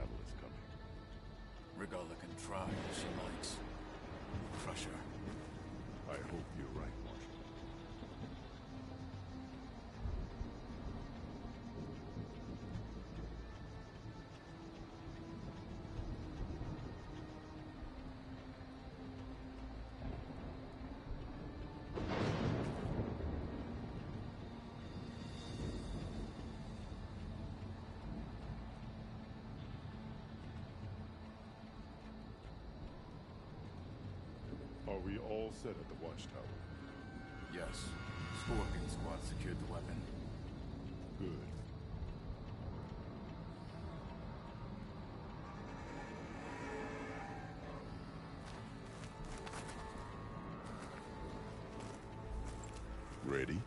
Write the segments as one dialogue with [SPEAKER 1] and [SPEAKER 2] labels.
[SPEAKER 1] battle is coming.
[SPEAKER 2] Regalla can try if she likes. Crush her.
[SPEAKER 1] I hope you're right, Marshal. Are we all set at the watchtower?
[SPEAKER 2] Yes. Scorpion Squad secured the weapon.
[SPEAKER 1] Good. Ready?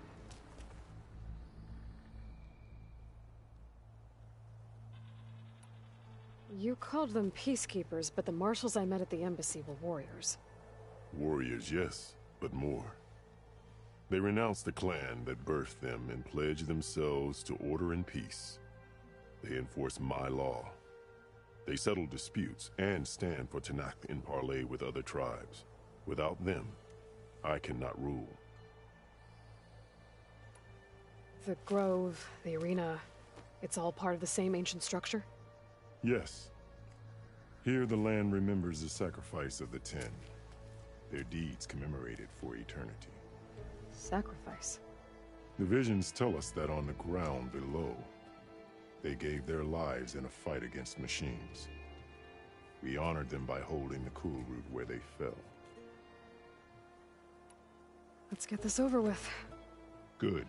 [SPEAKER 3] You called them peacekeepers, but the marshals I met at the embassy were warriors.
[SPEAKER 1] Warriors, yes, but more. They renounced the clan that birthed them and pledged themselves to order and peace. They enforce my law. They settle disputes and stand for Tenakth in parley with other tribes. Without them, I cannot rule.
[SPEAKER 3] The grove, the arena, it's all part of the same ancient structure?
[SPEAKER 1] Yes. Here the land remembers the sacrifice of the Ten. Their deeds commemorated for eternity.
[SPEAKER 3] Sacrifice?
[SPEAKER 1] The visions tell us that on the ground below, they gave their lives in a fight against machines. We honored them by holding the Kulrut where they fell.
[SPEAKER 3] Let's get this over with.
[SPEAKER 1] Good.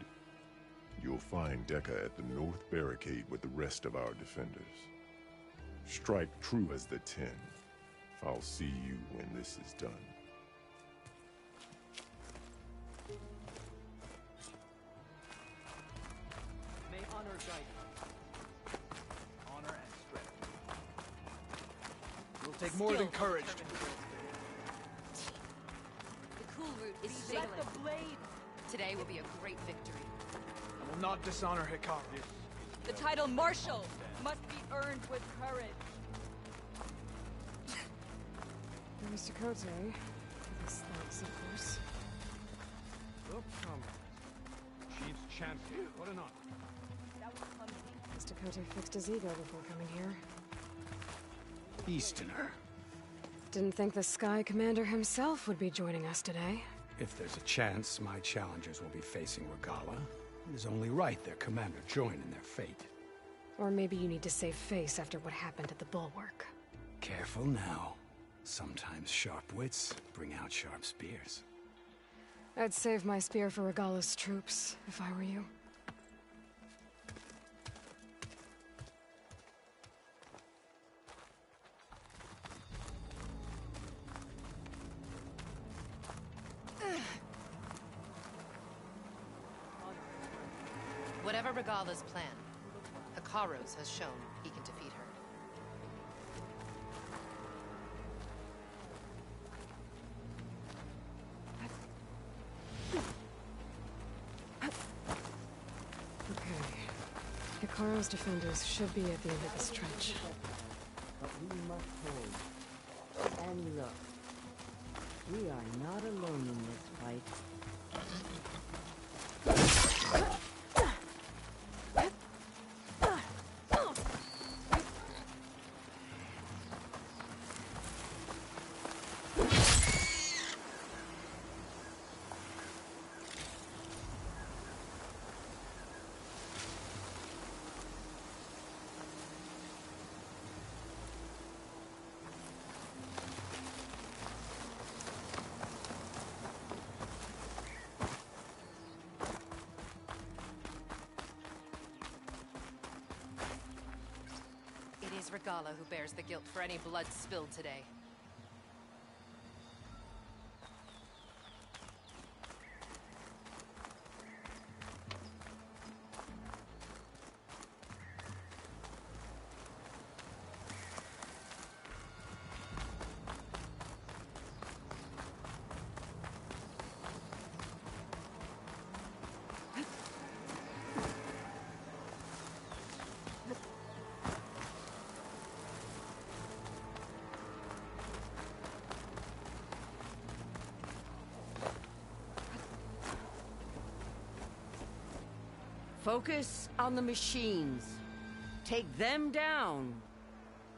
[SPEAKER 1] You'll find Dekka at the north barricade with the rest of our defenders. Strike true as the Ten. I'll see you when this is done.
[SPEAKER 4] May honor guide you. Honor and strength. It will take more than courage.
[SPEAKER 5] The Kulrut is
[SPEAKER 4] Let
[SPEAKER 5] sailing.
[SPEAKER 4] the blade!
[SPEAKER 5] Today will be a great victory.
[SPEAKER 4] I will not dishonor Hikaru.
[SPEAKER 5] The title Marshal must be earned with courage.
[SPEAKER 3] Mr. Kote. His thanks, of course.
[SPEAKER 4] Look, come. Chief's champion. What an honor.
[SPEAKER 5] That was clumsy.
[SPEAKER 3] Mr. Kote fixed his ego before coming here.
[SPEAKER 6] Easterner.
[SPEAKER 3] Didn't think the Sky Commander himself would be joining us today.
[SPEAKER 6] If there's a chance my challengers will be facing Regalla, it is only right their commander join in their fate.
[SPEAKER 3] Or maybe you need to save face after what happened at the Bulwark.
[SPEAKER 6] Careful now. Sometimes sharp wits bring out sharp spears.
[SPEAKER 3] I'd save my spear for Regalla's troops, if I were you.
[SPEAKER 5] Whatever Regalla's plan, Hikaru's has shown he can defeat her.
[SPEAKER 3] Okay. Hikaru's defenders should be at the end of this trench.
[SPEAKER 7] But we must hold. And look, we are not alone in this fight.
[SPEAKER 5] It is Regalla who bears the guilt for any blood spilled today.
[SPEAKER 7] Focus on the machines. Take them down,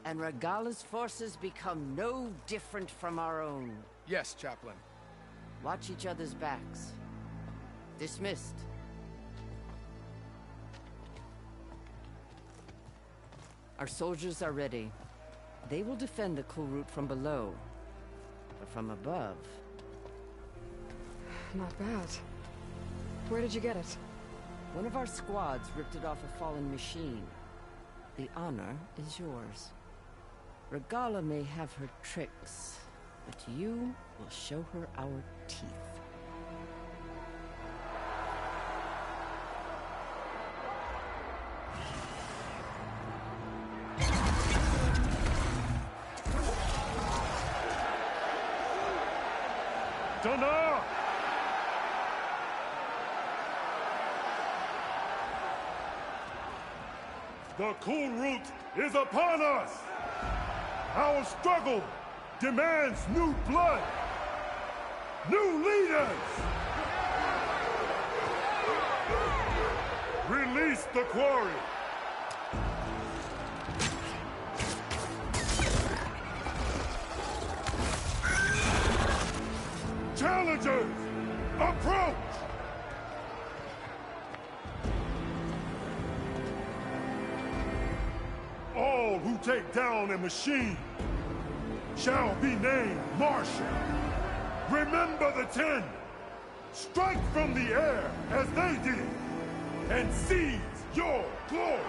[SPEAKER 7] and Regalla's forces become no different from our own.
[SPEAKER 8] Yes, Chaplain.
[SPEAKER 7] Watch each other's backs. Dismissed. Our soldiers are ready. They will defend the Kulrut from below. But from above...
[SPEAKER 3] Not bad. Where did you get it?
[SPEAKER 7] One of our squads ripped it off a fallen machine. The honor is yours. Regalla may have her tricks, but you will show her our teeth.
[SPEAKER 1] Dana! The Kulrut is upon us! Our struggle demands new blood! New leaders! Release the quarry! Challengers, approach! All who take down a machine shall be named Marshal. Remember the 10. Strike from the air as they did, and seize your glory.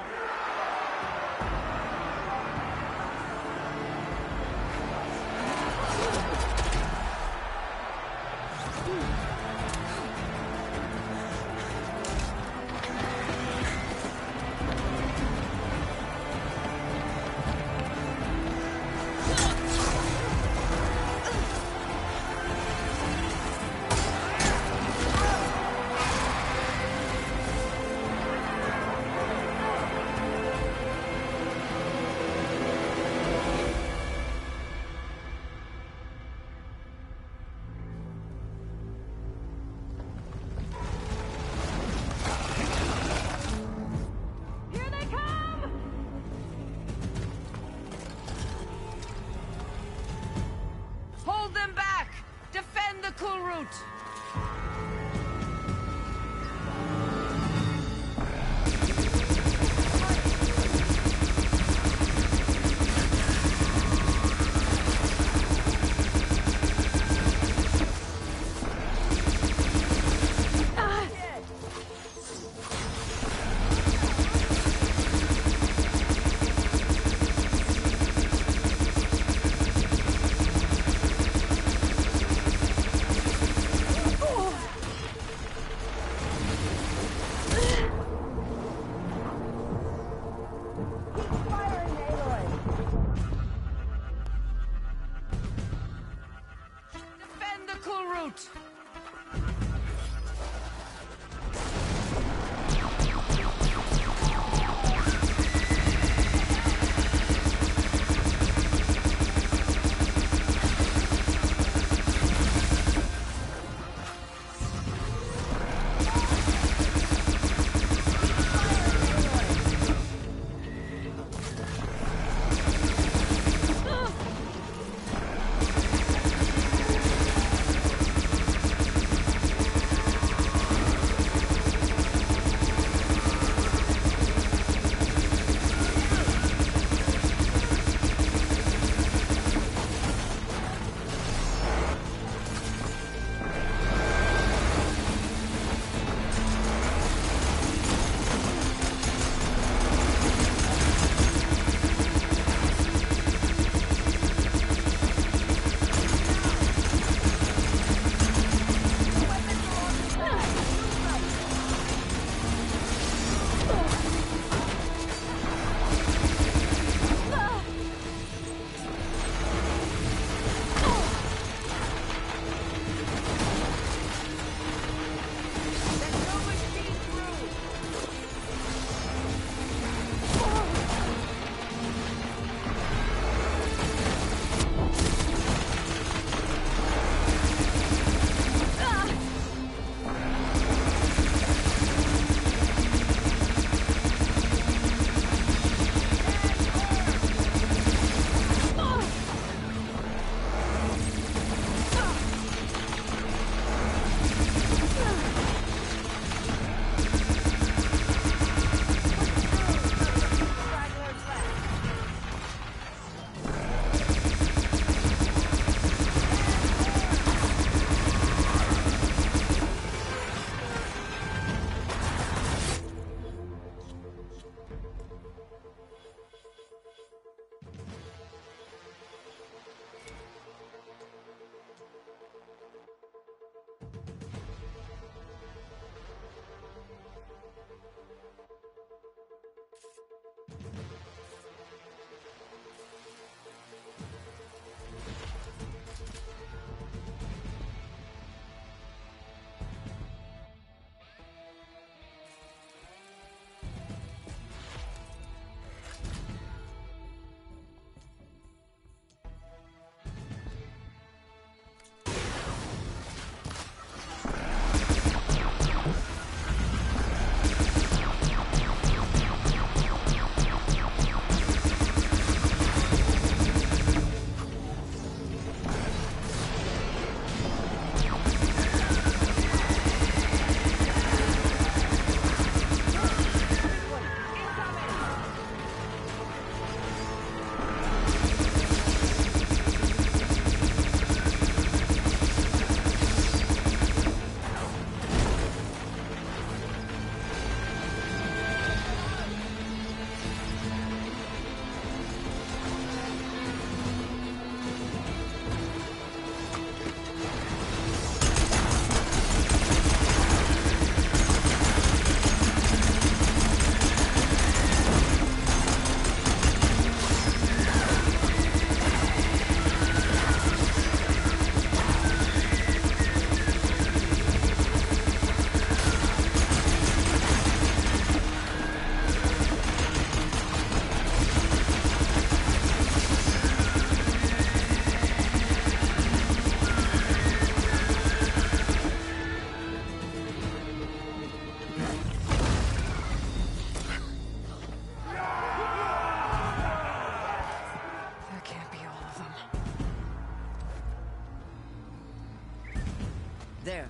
[SPEAKER 7] There.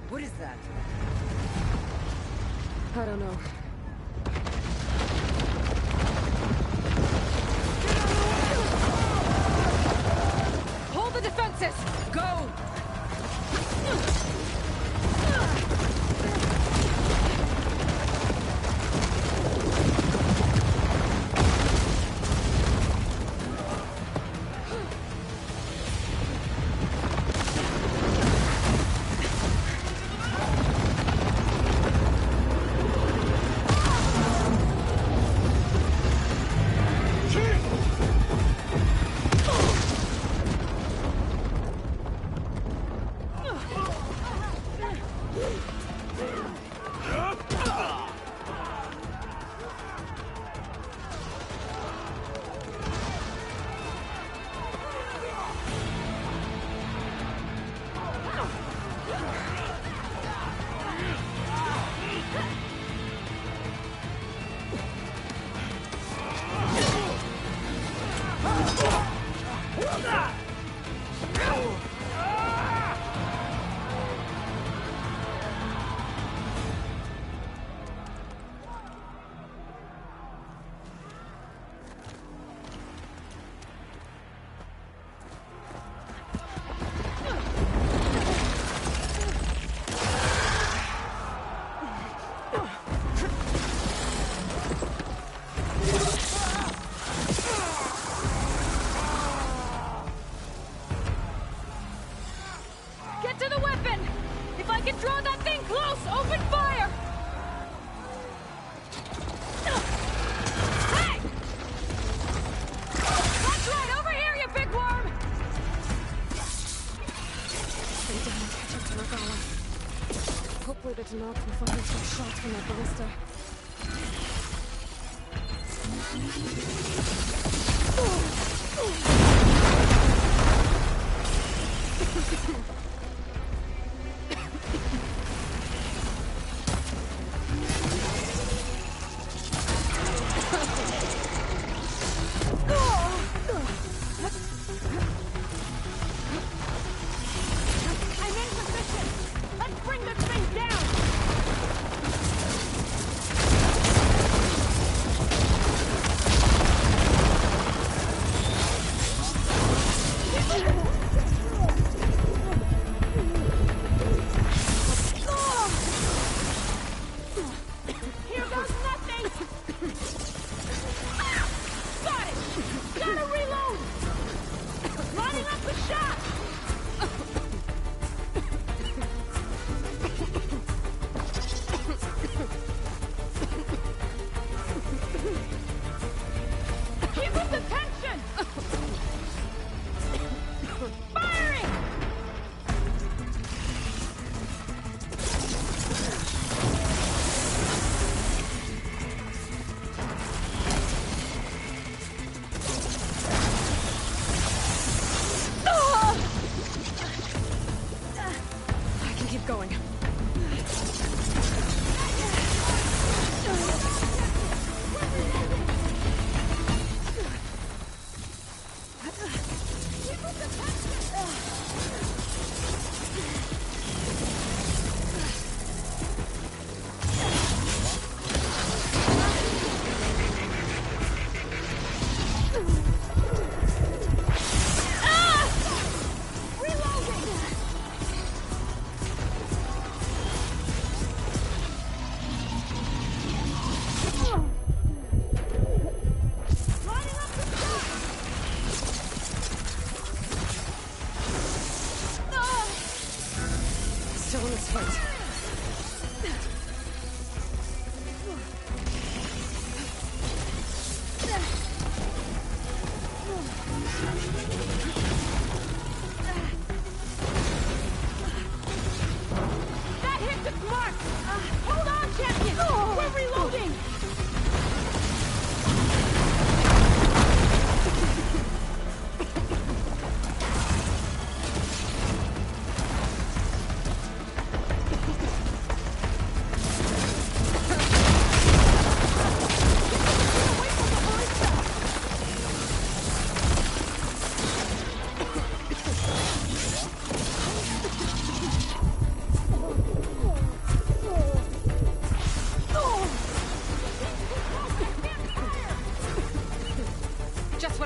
[SPEAKER 7] What is that?
[SPEAKER 3] I don't know. Hold the defenses!
[SPEAKER 7] Go!
[SPEAKER 3] Hopefully the Tenarch will fire some shots from that ballista.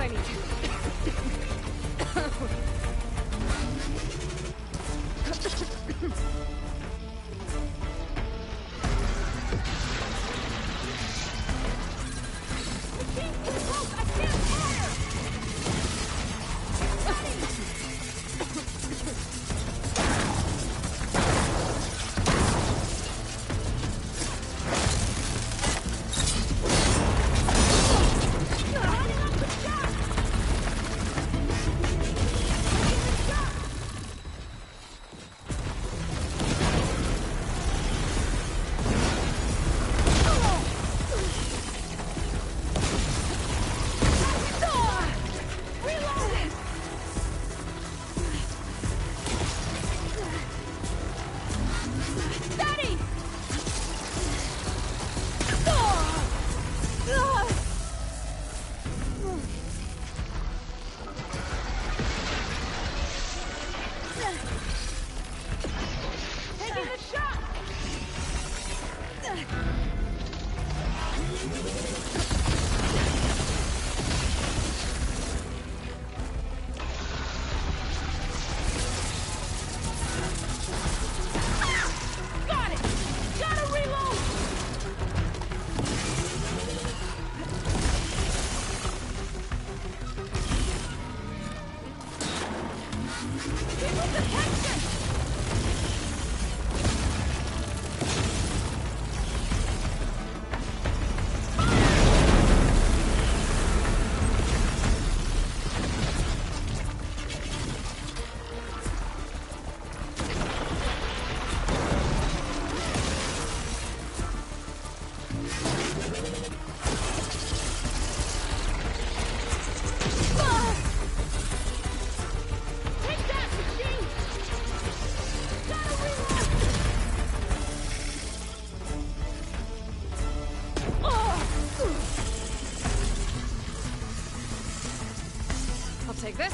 [SPEAKER 3] I need. Take this.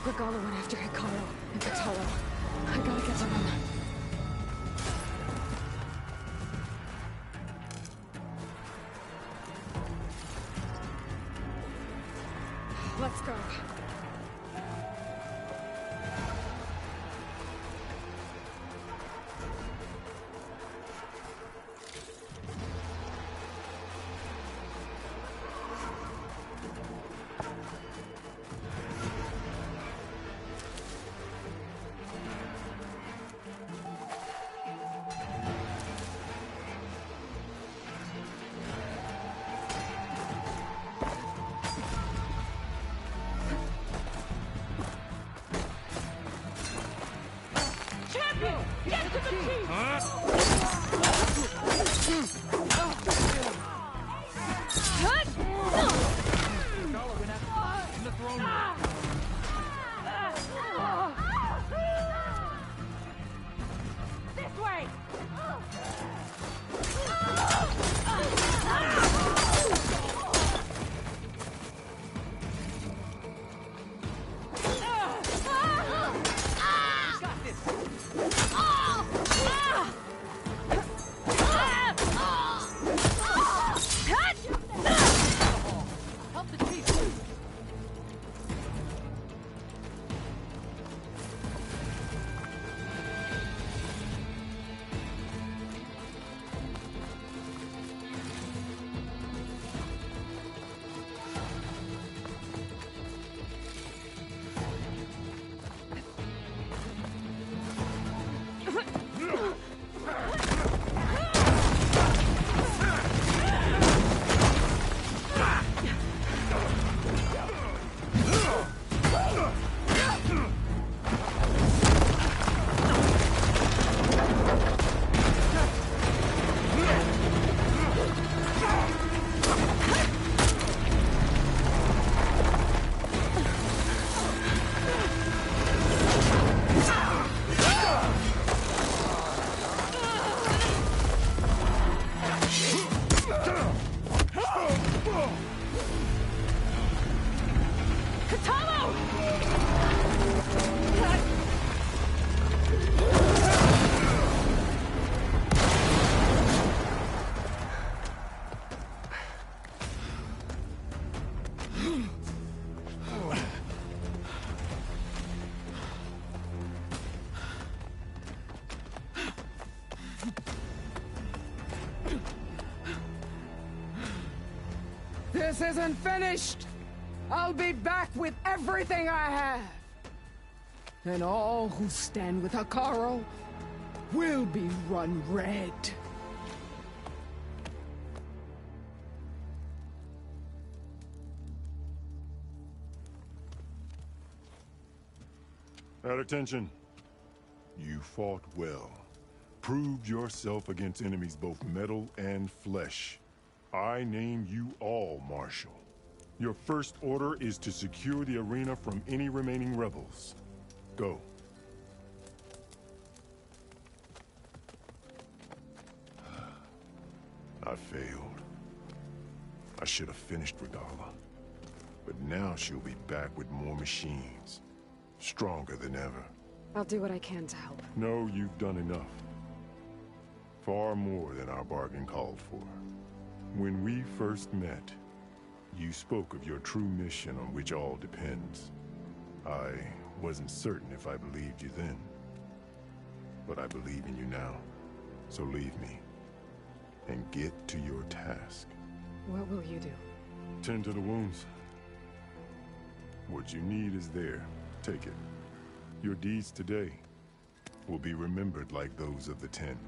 [SPEAKER 3] Regalla went after Hekarro and Kotallo. I gotta get to them. Let's go.
[SPEAKER 8] champion! Get to the chief!
[SPEAKER 4] In the throne room.
[SPEAKER 8] This way!
[SPEAKER 9] This isn't finished! I'll be back with everything I have! And all who stand with Hekarro will be run red.
[SPEAKER 1] At attention. You fought well. Proved yourself against enemies both metal and flesh. I name you all Marshal. Your first order is to secure the arena from any remaining rebels. Go. I failed. I should have finished Regalla. But now she'll be back with more machines. Stronger than ever.
[SPEAKER 3] I'll do what I can to help.
[SPEAKER 1] No, you've done enough. Far more than our bargain called for. When we first met, you spoke of your true mission on which all depends. I wasn't certain if I believed you then. But I believe in you now. So leave me. And get to your task.
[SPEAKER 3] What will you do?
[SPEAKER 1] Tend to the wounds. What you need is there. Take it. Your deeds today will be remembered like those of the Ten.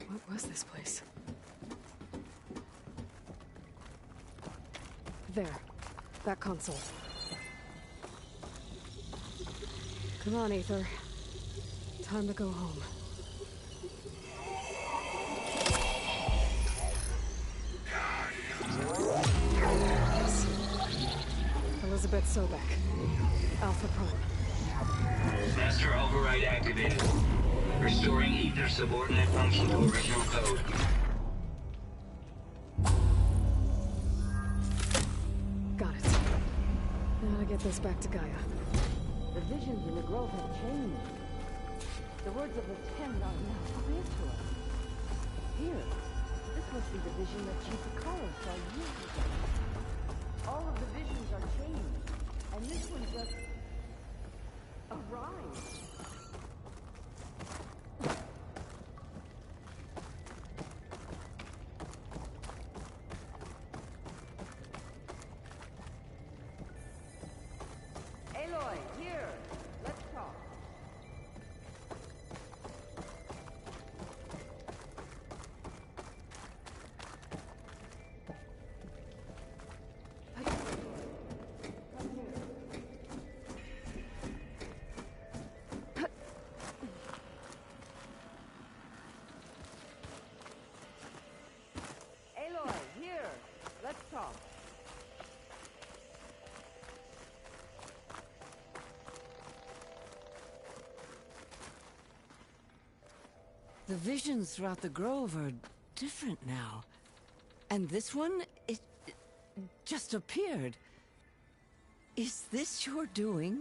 [SPEAKER 3] What was this place? There. That console. Come on, Aether. Time to go home. Yes. Elizabeth Sobek. Alpha Prime.
[SPEAKER 10] Master override activated. Restoring Aether's subordinate function to original code.
[SPEAKER 3] Got it. Now to get this back to Gaia.
[SPEAKER 7] The visions in the grove have changed. The words of the Ten are now clear to us. Here, this must be the vision that Chief Hekarro saw years ago. All of the visions are changed, and this one just arrived. Aloy, here. Let's talk. Aloy, here. Let's talk. The visions throughout the grove are different now. And this one, it just appeared. Is this your doing?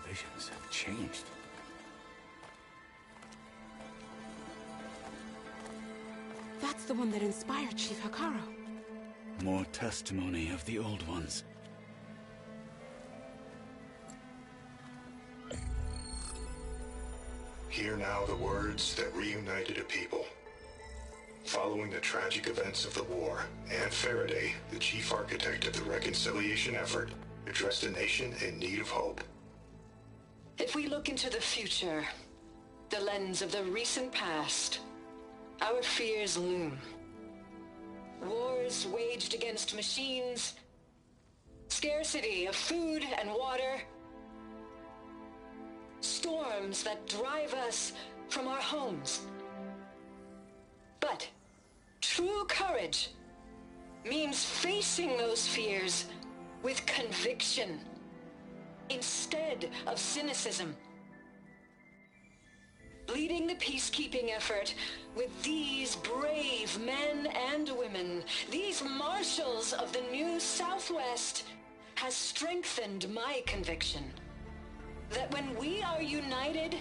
[SPEAKER 6] Visions have changed.
[SPEAKER 8] That's the one that inspired Chief Hekarro.
[SPEAKER 2] More testimony of the old ones.
[SPEAKER 11] Hear now the words that reunited a people. Following the tragic events of the war, Anne Faraday, the chief architect of the reconciliation effort, addressed a nation in need of hope.
[SPEAKER 12] If we look into the future, the lens of the recent past, our fears loom. Wars waged against machines, scarcity of food and water, storms that drive us from our homes. But true courage means facing those fears with conviction instead of cynicism. Leading the peacekeeping effort with these brave men and women, these marshals of the new Southwest, has strengthened my conviction that when we are united,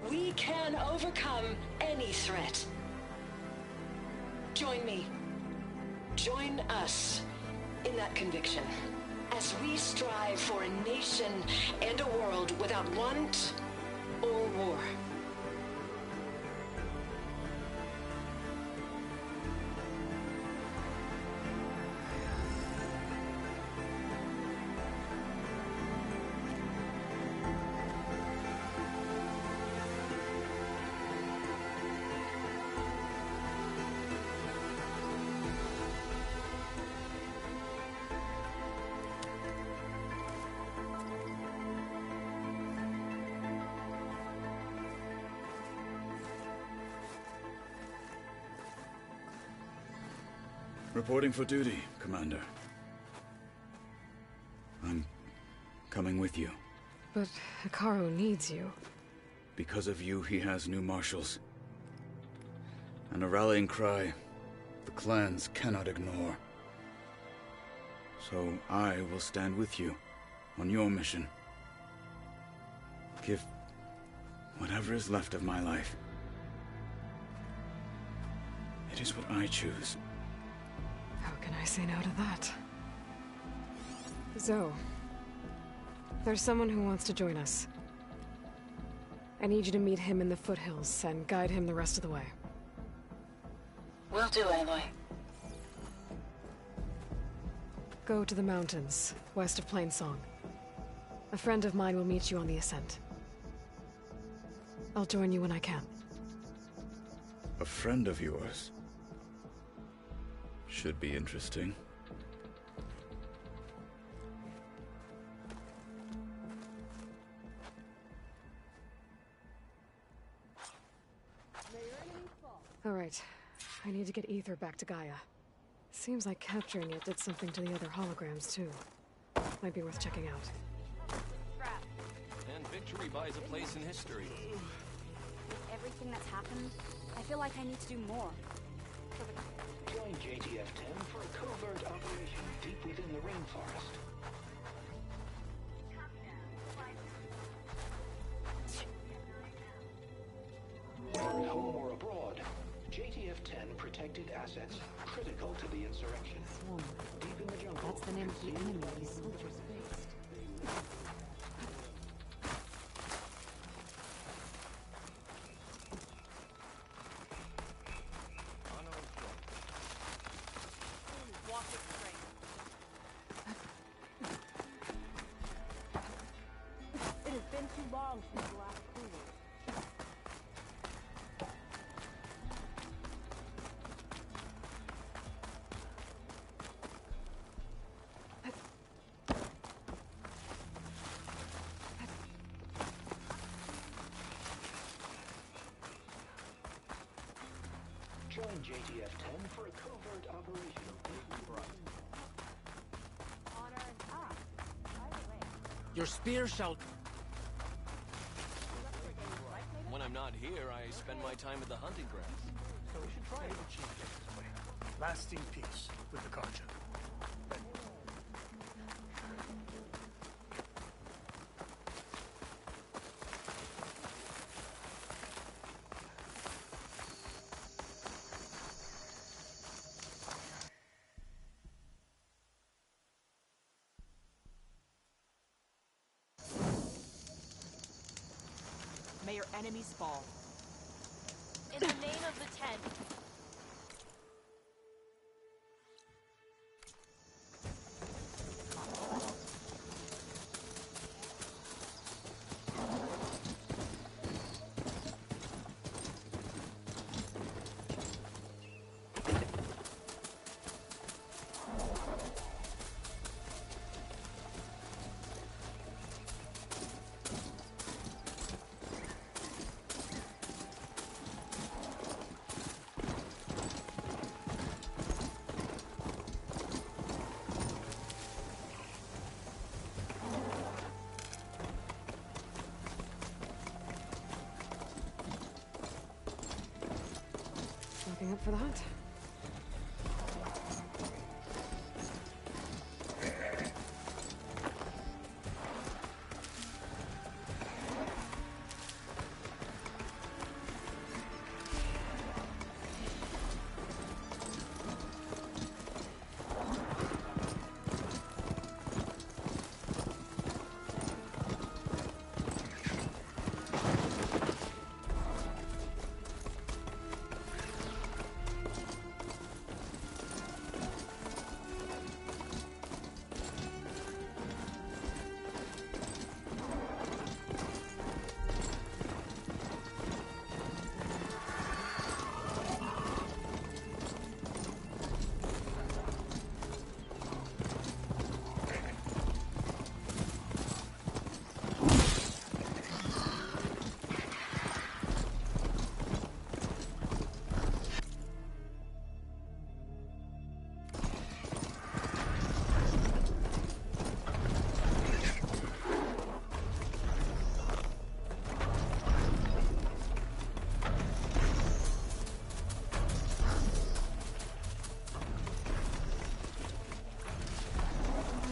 [SPEAKER 12] we can overcome any threat. Join me. Join us in that conviction as we strive for a nation and a world without want or war.
[SPEAKER 2] Reporting for duty, Commander. I'm coming with you.
[SPEAKER 3] But Hekarro needs you.
[SPEAKER 2] Because of you, he has new marshals. And a rallying cry the clans cannot ignore. So I will stand with you on your mission. Give whatever is left of my life. It is what I choose.
[SPEAKER 3] How can I say no to that? Zoe, there's someone who wants to join us. I need you to meet him in the foothills and guide him the rest of the way.
[SPEAKER 12] Will do, Aloy.
[SPEAKER 3] Go to the mountains, west of Plainsong. A friend of mine will meet you on the ascent. I'll join you when I can.
[SPEAKER 2] A friend of yours? Should be interesting.
[SPEAKER 3] All right. I need to get Ether back to Gaia. Seems like capturing it did something to the other holograms, too. Might be worth checking out.
[SPEAKER 4] And victory buys a place in history.
[SPEAKER 13] With everything that's happened, I feel like I need to do more.
[SPEAKER 10] Join JTF-10 for a covert operation deep within the rainforest.
[SPEAKER 14] protected assets critical to the insurrection. Deep in the jungle.
[SPEAKER 3] That's the name of the enemy these soldiers faced.
[SPEAKER 13] It has been too long since the last cruise.
[SPEAKER 14] Join JTF-10 for a covert operation.
[SPEAKER 13] Honor and by the way.
[SPEAKER 15] Your spear shall... When I'm not here, I spend my time at the hunting grounds.
[SPEAKER 16] So we should try it. The chief gets his way. Lasting peace with the Carja.
[SPEAKER 8] May your enemies fall. In the name of the Ten.
[SPEAKER 3] Looking up for the hunt.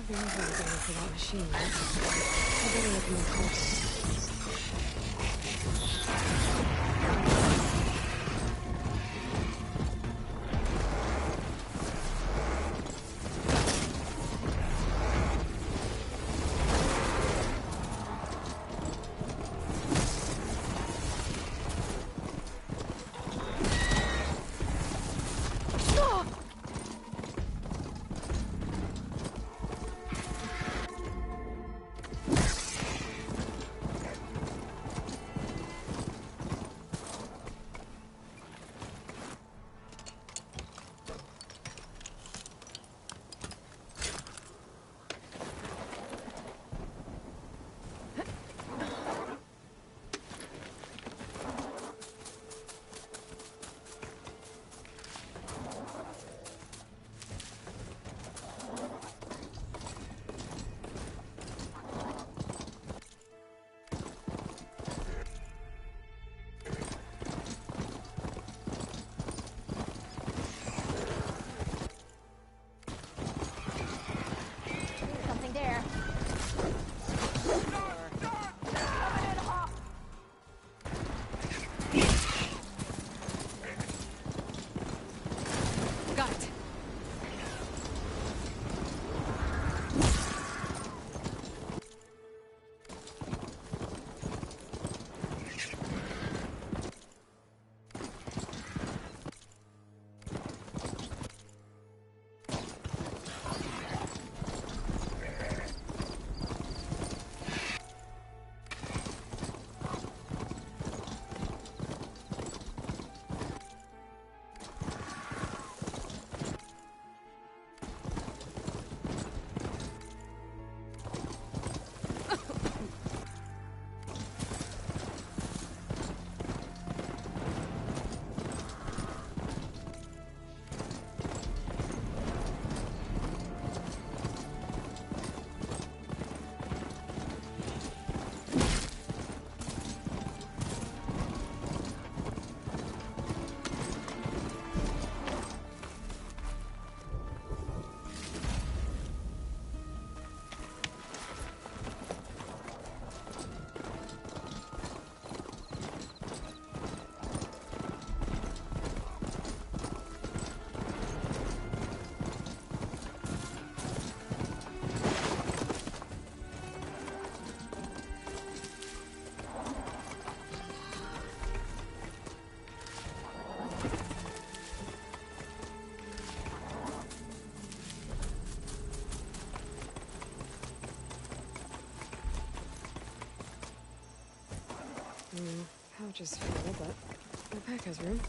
[SPEAKER 3] For that machine. I better look more closely. Pouch is full, but my pack has room.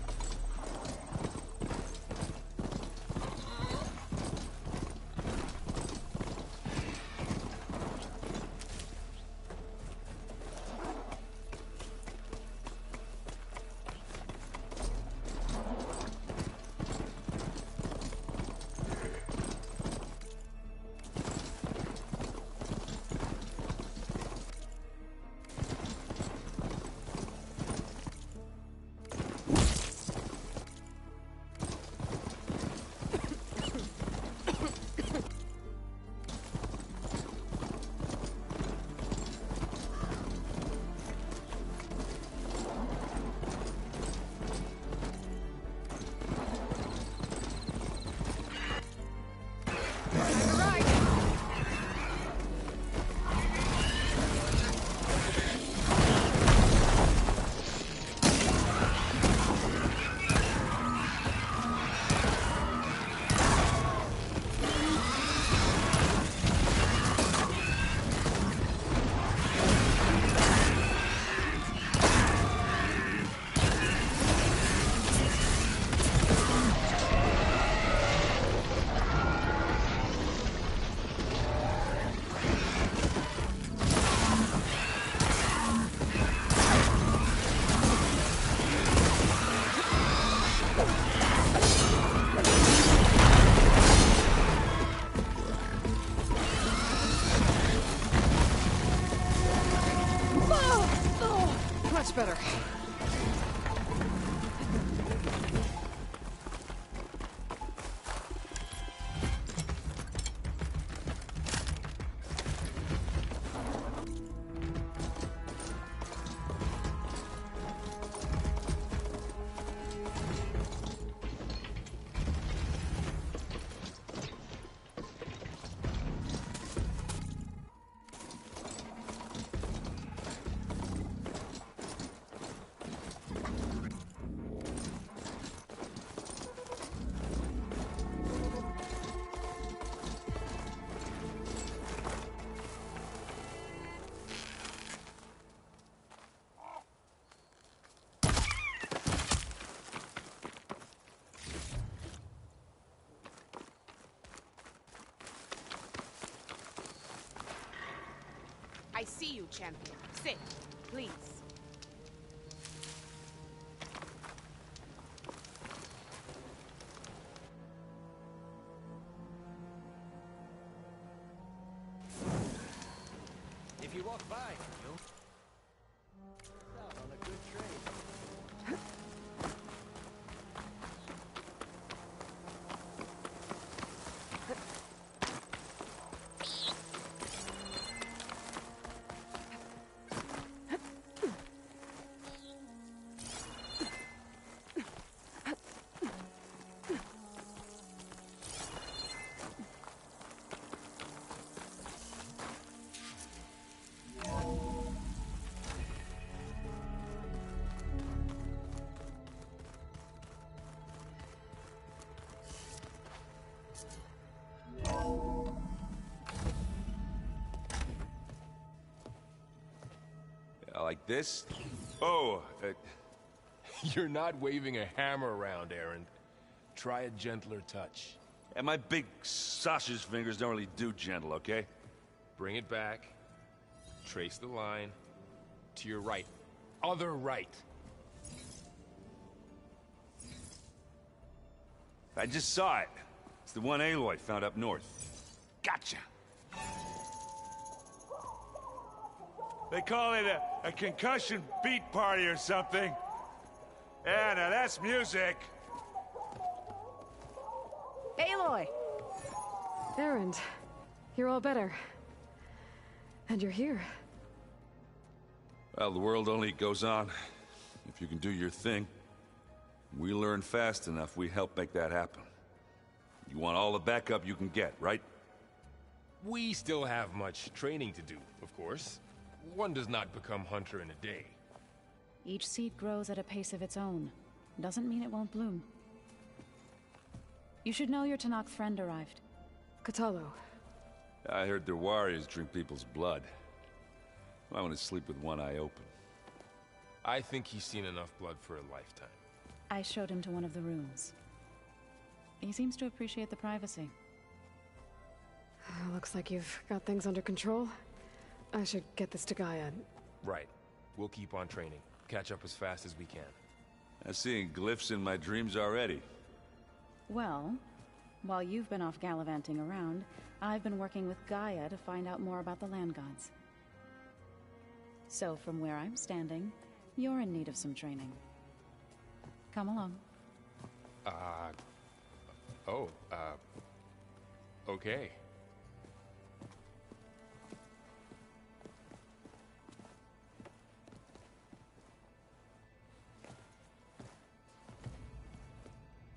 [SPEAKER 3] Much better.
[SPEAKER 17] I see you, champion. Sit, please.
[SPEAKER 15] If you walk by, you'll miss out on a good trade.
[SPEAKER 18] Like this? Oh,
[SPEAKER 19] You're not waving a hammer around, Erend. Try a gentler touch.
[SPEAKER 18] and my big sausage fingers don't really do gentle, okay?
[SPEAKER 19] Bring it back. Trace the line. To your right. Other right.
[SPEAKER 18] I just saw it. It's the one Aloy found up north. Gotcha! They call it a concussion beat party or something. Yeah, now that's music.
[SPEAKER 3] Aloy! Erend, you're all better. And you're here.
[SPEAKER 18] Well, the world only goes on if you can do your thing. We learn fast enough, we help make that happen. You want all the backup you can get, right?
[SPEAKER 19] We still have much training to do, of course. One does not become hunter in a day.
[SPEAKER 20] Each seed grows at a pace of its own. Doesn't mean it won't bloom. You should know your Tenakth friend arrived.
[SPEAKER 3] Kotallo.
[SPEAKER 18] I heard their warriors drink people's blood. I want to sleep with one eye open.
[SPEAKER 19] I think he's seen enough blood for a lifetime.
[SPEAKER 20] I showed him to one of the rooms. He seems to appreciate the privacy.
[SPEAKER 3] Looks like you've got things under control. I should get this to Gaia.
[SPEAKER 19] Right. We'll keep on training. Catch up as fast as we can.
[SPEAKER 18] I'm seeing glyphs in my dreams already.
[SPEAKER 20] Well, while you've been off gallivanting around, I've been working with Gaia to find out more about the land gods. So from where I'm standing, you're in need of some training. Come along.
[SPEAKER 19] Okay.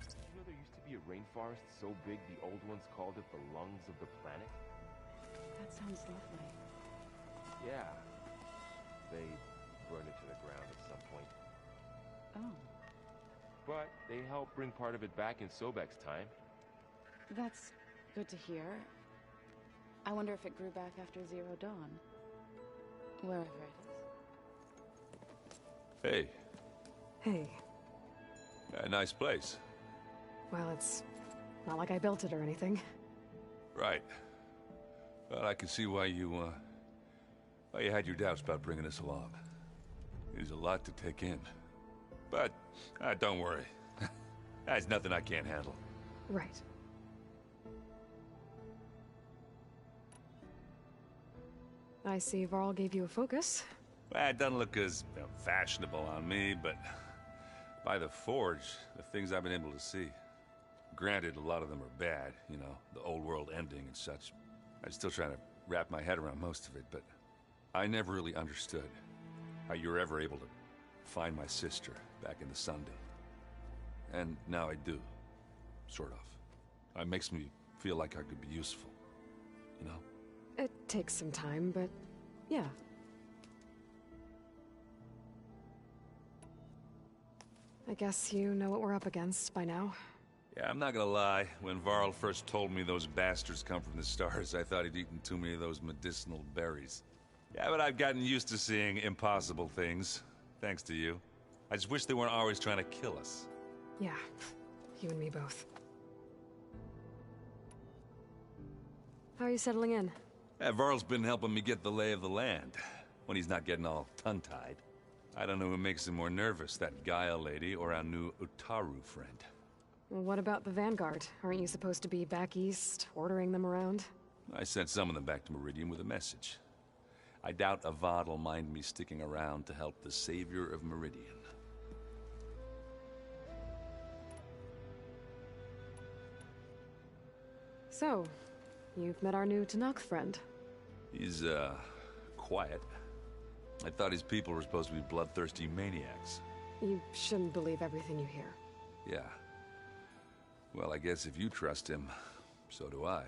[SPEAKER 19] You know there used to be a rainforest so big the old ones called it the lungs of the planet?
[SPEAKER 20] That sounds lovely.
[SPEAKER 19] Yeah. They burned it to the ground at some point.
[SPEAKER 20] Oh.
[SPEAKER 19] But they helped bring part of it back in Sobek's time.
[SPEAKER 20] That's good to hear. I wonder if it grew back after Zero Dawn. Wherever it is.
[SPEAKER 18] Hey.
[SPEAKER 3] Hey.
[SPEAKER 18] A nice place.
[SPEAKER 3] Well, it's not like I built it or anything.
[SPEAKER 18] Right. Well, I can see why you had your doubts about bringing us along. It is a lot to take in. But, don't worry. That's nothing I can't handle.
[SPEAKER 3] Right. I see Varl gave you a focus.
[SPEAKER 18] Well, it doesn't look as fashionable on me, but by the Forge, the things I've been able to see. Granted, a lot of them are bad, you know, the old world ending and such. I'm still trying to wrap my head around most of it, but I never really understood how you were ever able to find my sister back in the Sunday. And now I do, sort of. It makes me feel like I could be useful, you know?
[SPEAKER 3] It takes some time, but yeah. I guess you know what we're up against by now.
[SPEAKER 18] Yeah, I'm not gonna lie. When Varl first told me those bastards come from the stars, I thought he'd eaten too many of those medicinal berries. Yeah, but I've gotten used to seeing impossible things, thanks to you. I just wish they weren't always trying to kill us.
[SPEAKER 3] Yeah, you and me both. How are you settling in?
[SPEAKER 18] Varl's been helping me get the lay of the land, when he's not getting all tongue-tied. I don't know who makes him more nervous, that Gaia lady or our new Utaru friend.
[SPEAKER 3] Well, what about the Vanguard? Aren't you supposed to be back east, ordering them around?
[SPEAKER 18] I sent some of them back to Meridian with a message. I doubt Avad will mind me sticking around to help the savior of Meridian.
[SPEAKER 3] So, you've met our new Tenakth friend.
[SPEAKER 18] He's, quiet. I thought his people were supposed to be bloodthirsty maniacs.
[SPEAKER 3] You shouldn't believe everything you hear.
[SPEAKER 18] Yeah. Well, I guess if you trust him, so do I.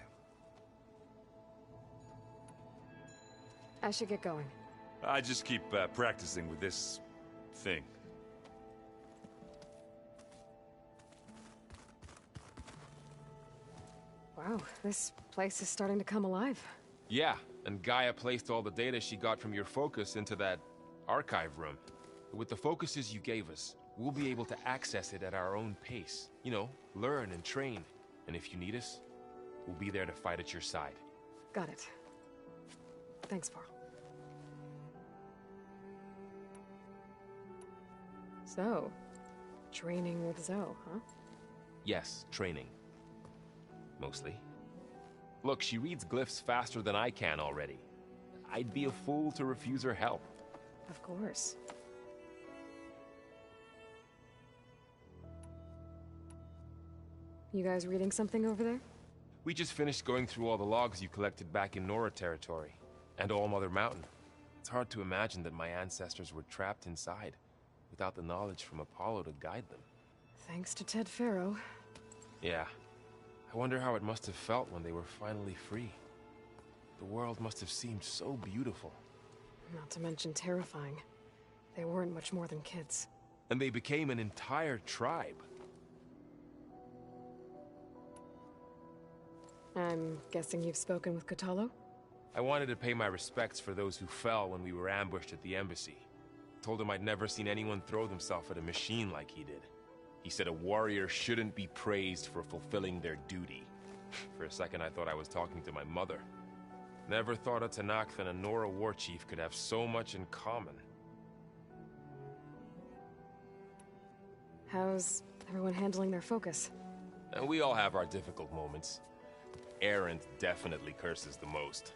[SPEAKER 3] I should get going.
[SPEAKER 18] I just keep practicing with this thing.
[SPEAKER 3] Wow, this place is starting to come alive.
[SPEAKER 19] Yeah, and Gaia placed all the data she got from your focus into that archive room. With the focuses you gave us, we'll be able to access it at our own pace. You know, learn and train. And if you need us, we'll be there to fight at your side.
[SPEAKER 3] Got it. Thanks, Varl. So, training with Zoe, huh?
[SPEAKER 19] Yes, training. Mostly. Look, she reads glyphs faster than I can already. I'd be a fool to refuse her help.
[SPEAKER 3] Of course. You guys reading something over there?
[SPEAKER 19] We just finished going through all the logs you collected back in Nora territory, and All Mother Mountain. It's hard to imagine that my ancestors were trapped inside, without the knowledge from Apollo to guide them.
[SPEAKER 3] Thanks to Ted Faro.
[SPEAKER 19] Yeah. I wonder how it must have felt when they were finally free. The world must have seemed so beautiful.
[SPEAKER 3] Not to mention terrifying. They weren't much more than kids.
[SPEAKER 19] And they became an entire tribe.
[SPEAKER 3] I'm guessing you've spoken with Kotallo?
[SPEAKER 19] I wanted to pay my respects for those who fell when we were ambushed at the embassy. told him I'd never seen anyone throw themselves at a machine like he did. He said a warrior shouldn't be praised for fulfilling their duty. For a second, I thought I was talking to my mother. Never thought a Tenakth and a Nora war chief could have so much in common.
[SPEAKER 3] How's everyone handling their focus?
[SPEAKER 19] And we all have our difficult moments. Erend definitely curses the most.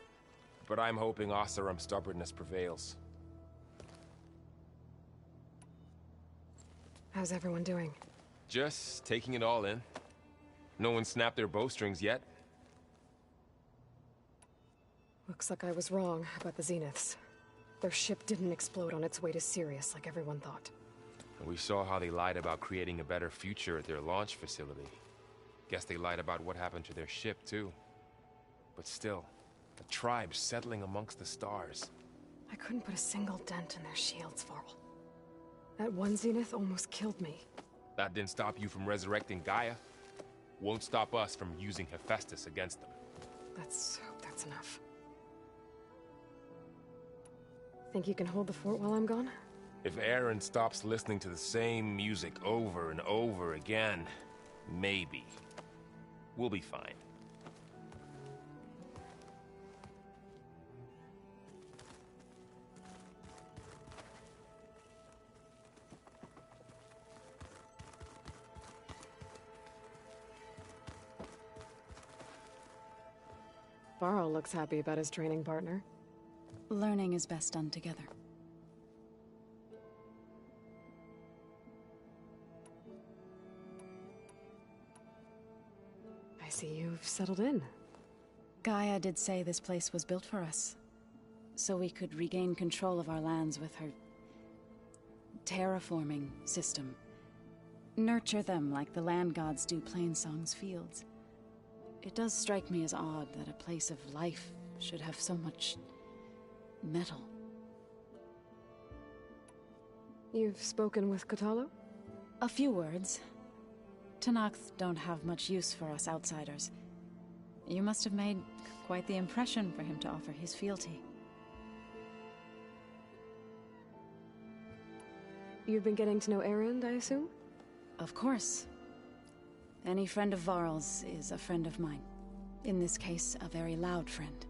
[SPEAKER 19] But I'm hoping Oseram's stubbornness prevails.
[SPEAKER 3] How's everyone doing?
[SPEAKER 19] Just taking it all in. No one snapped their bowstrings yet.
[SPEAKER 3] Looks like I was wrong about the Zeniths. Their ship didn't explode on its way to Sirius like everyone thought.
[SPEAKER 19] And we saw how they lied about creating a better future at their launch facility. Guess they lied about what happened to their ship, too. But still, the tribe settling amongst the stars.
[SPEAKER 3] I couldn't put a single dent in their shields, Varl. That one Zenith almost killed me.
[SPEAKER 19] That didn't stop you from resurrecting Gaia. Won't stop us from using Hephaestus against them.
[SPEAKER 3] Let's hope that's enough. Think you can hold the fort while I'm gone?
[SPEAKER 19] If Erend stops listening to the same music over and over again, maybe. We'll be fine.
[SPEAKER 3] Varl looks happy about his training partner.
[SPEAKER 20] Learning is best done together.
[SPEAKER 3] I see you've settled in.
[SPEAKER 20] Gaia did say this place was built for us, so we could regain control of our lands with her terraforming system. Nurture them like the land gods do Plainsong's fields. It does strike me as odd that a place of life should have so much metal.
[SPEAKER 3] You've spoken with Kotallo?
[SPEAKER 20] A few words. Tenakth don't have much use for us outsiders. You must have made quite the impression for him to offer his fealty.
[SPEAKER 3] You've been getting to know Erend, I assume?
[SPEAKER 20] Of course. Any friend of Varl's is a friend of mine. In this case, a very loud friend.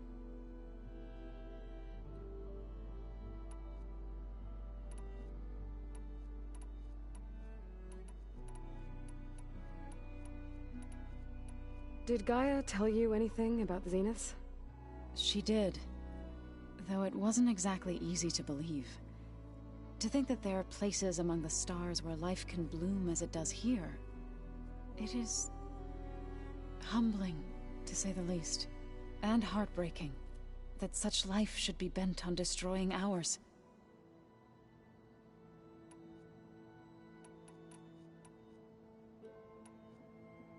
[SPEAKER 3] Did Gaia tell you anything about the Zeniths?
[SPEAKER 20] She did. Though it wasn't exactly easy to believe. To think that there are places among the stars where life can bloom as it does here. It is humbling, to say the least, and heartbreaking, that such life should be bent on destroying ours.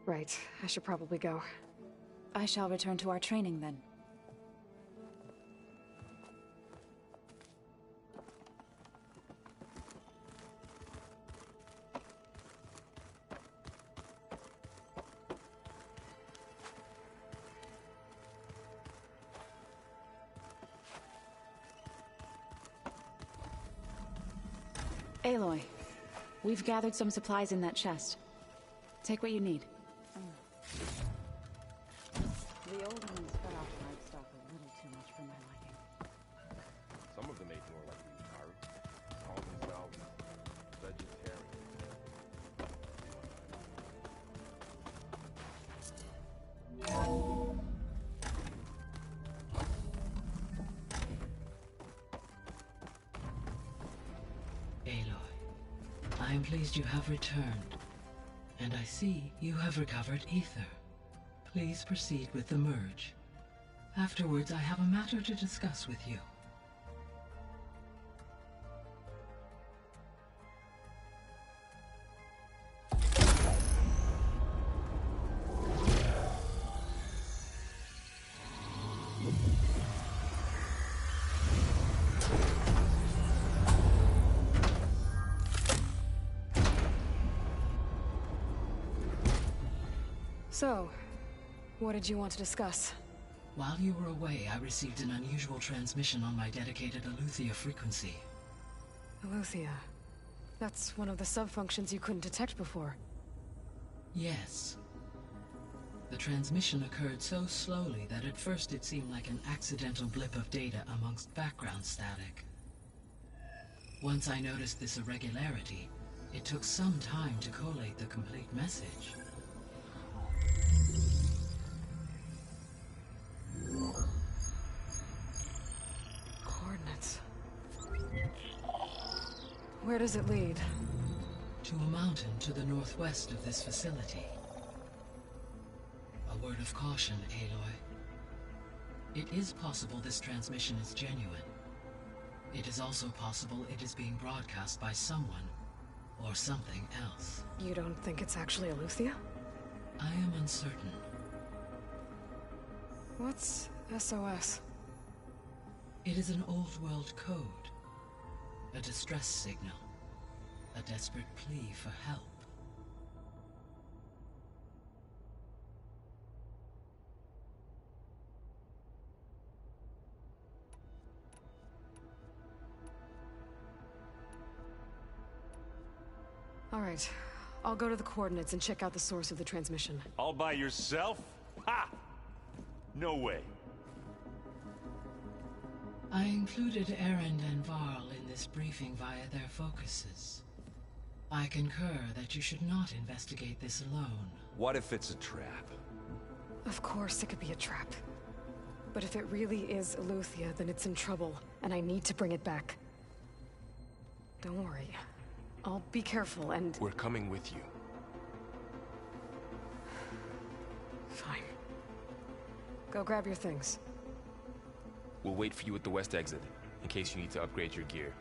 [SPEAKER 3] Right, I should probably go.
[SPEAKER 20] I shall return to our training then. Aloy, we've gathered some supplies in that chest. Take what you need. The old ones cut off livestock a little too much for my liking.
[SPEAKER 19] Some of them ate more like we call themselves vegetarian.
[SPEAKER 21] Aloy, I am pleased you have returned. And I see you have recovered Ether. Please proceed with the merge. Afterwards, I have a matter to discuss with you.
[SPEAKER 3] So, what did you want to discuss?
[SPEAKER 21] While you were away, I received an unusual transmission on my dedicated Aletheia frequency.
[SPEAKER 3] Aletheia. That's one of the sub-functions you couldn't detect before.
[SPEAKER 21] Yes. The transmission occurred so slowly that at first it seemed like an accidental blip of data amongst background static. Once I noticed this irregularity, it took some time to collate the complete message.
[SPEAKER 3] Coordinates. Where does it lead?
[SPEAKER 21] To a mountain to the northwest of this facility. A word of caution, Aloy. It is possible this transmission is genuine. It is also possible it is being broadcast by someone, or something else.
[SPEAKER 3] You don't think it's actually Aletheia?
[SPEAKER 21] I am uncertain.
[SPEAKER 3] What's SOS?
[SPEAKER 21] It is an old-world code. A distress signal. A desperate plea for help.
[SPEAKER 3] All right. I'll go to the coordinates and check out the source of the transmission.
[SPEAKER 5] All by yourself? Ha! No way.
[SPEAKER 21] I included Erend and Varl in this briefing via their focuses. I concur that you should not investigate this alone.
[SPEAKER 5] What if it's a trap?
[SPEAKER 3] Of course it could be a trap. But if it really is Aletheia, then it's in trouble, and I need to bring it back. Don't worry. I'll be careful and...
[SPEAKER 19] We're coming with you.
[SPEAKER 3] Fine. Go grab your things.
[SPEAKER 19] We'll wait for you at the west exit, in case you need to upgrade your gear.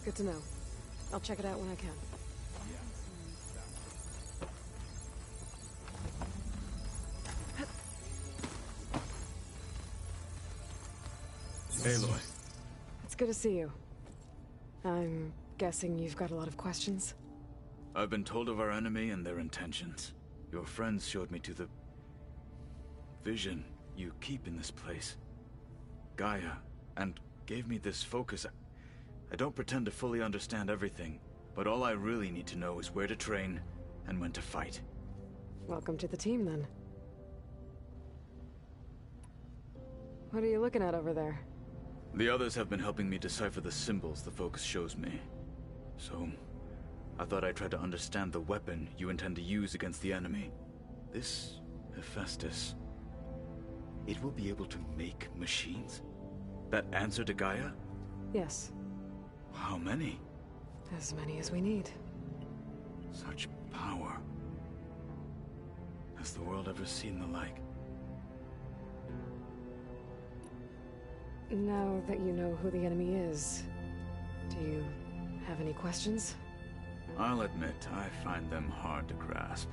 [SPEAKER 3] Good to know. I'll check it out when I can.
[SPEAKER 2] Aloy.
[SPEAKER 3] It's good to see you. I'm guessing you've got a lot of questions?
[SPEAKER 2] I've been told of our enemy and their intentions. Your friends showed me to the vision you keep in this place, Gaia, and gave me this focus. I don't pretend to fully understand everything, but all I really need to know is where to train and when to fight.
[SPEAKER 3] Welcome to the team, then. What are you looking at over there?
[SPEAKER 2] The others have been helping me decipher the symbols the focus shows me. So, I thought I'd try to understand the weapon you intend to use against the enemy. This Hephaestus, it will be able to make machines? That answer to Gaia?
[SPEAKER 3] Yes.
[SPEAKER 2] How many?
[SPEAKER 3] As many as we need.
[SPEAKER 2] Such power. Has the world ever seen the like?
[SPEAKER 3] Now that you know who the enemy is, do you have any questions?
[SPEAKER 2] I'll admit, I find them hard to grasp.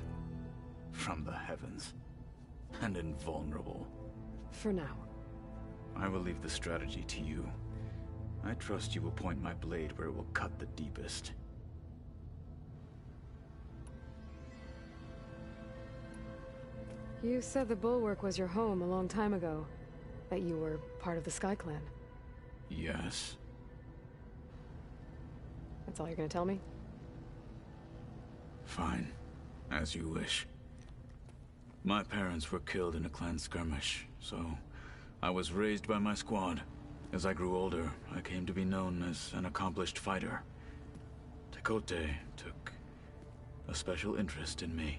[SPEAKER 2] From the heavens. And invulnerable.
[SPEAKER 3] For now.
[SPEAKER 2] I will leave the strategy to you. I trust you will point my blade where it will cut the deepest.
[SPEAKER 3] You said the Bulwark was your home a long time ago. That you were part of the Sky Clan.
[SPEAKER 2] Yes.
[SPEAKER 3] That's all you're gonna tell me?
[SPEAKER 2] Fine. As you wish. My parents were killed in a clan skirmish, so I was raised by my squad. As I grew older, I came to be known as an accomplished fighter. Tekotteh took a special interest in me.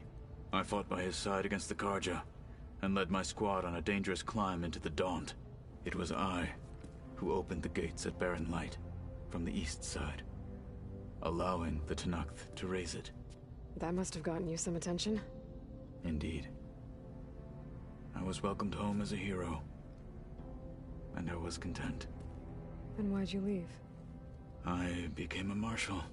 [SPEAKER 2] I fought by his side against the Carja, and led my squad on a dangerous climb into the Daunt. It was I who opened the gates at Barren Light from the east side, allowing the Tenakth to raise it.
[SPEAKER 3] That must have gotten you some attention.
[SPEAKER 2] Indeed. I was welcomed home as a hero, and I was content.
[SPEAKER 3] Then why'd you leave?
[SPEAKER 2] I became a marshal.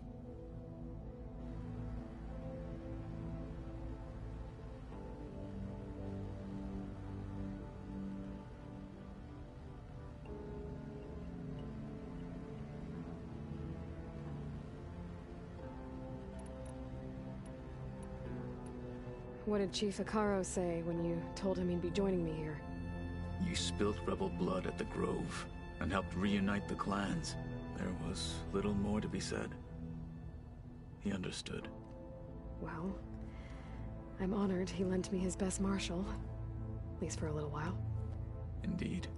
[SPEAKER 3] What did Chief Hekarro say when you told him he'd be joining me here?
[SPEAKER 2] You spilt rebel blood at the Grove, and helped reunite the clans. There was little more to be said. He understood.
[SPEAKER 3] Well, I'm honored he lent me his best marshal. At least for a little while.
[SPEAKER 2] Indeed.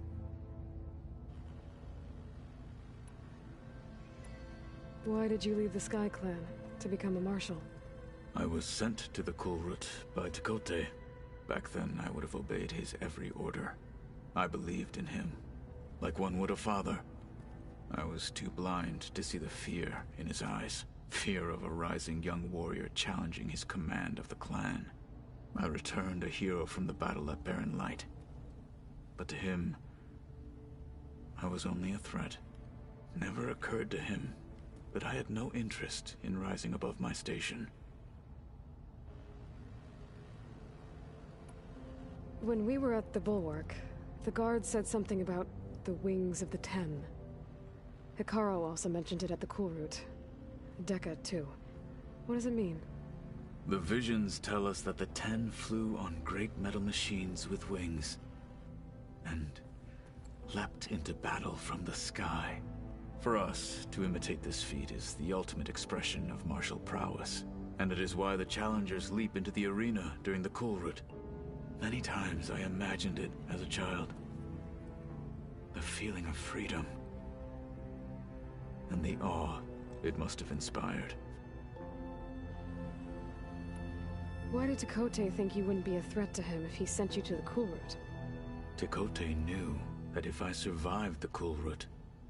[SPEAKER 3] Why did you leave the Sky Clan to become a marshal?
[SPEAKER 2] I was sent to the Kulrut by Tekotteh. Back then, I would have obeyed his every order. I believed in him, like one would a father. I was too blind to see the fear in his eyes. Fear of a rising young warrior challenging his command of the clan. I returned a hero from the battle at Barren Light. But to him, I was only a threat. Never occurred to him that I had no interest in rising above my station.
[SPEAKER 3] When we were at the Bulwark, the guard said something about the Wings of the Ten. Hekarro also mentioned it at the Kulrut. Dekka, too. What does it mean?
[SPEAKER 2] The visions tell us that the Ten flew on great metal machines with wings, and leapt into battle from the sky. For us, to imitate this feat is the ultimate expression of martial prowess, and it is why the challengers leap into the arena during the Kulrut. Many times I imagined it as a child. The feeling of freedom. And the awe it must have inspired.
[SPEAKER 3] Why did Tekotteh think you wouldn't be a threat to him if he sent you to the Kulrut?
[SPEAKER 2] Tekotteh knew that if I survived the Kulrut,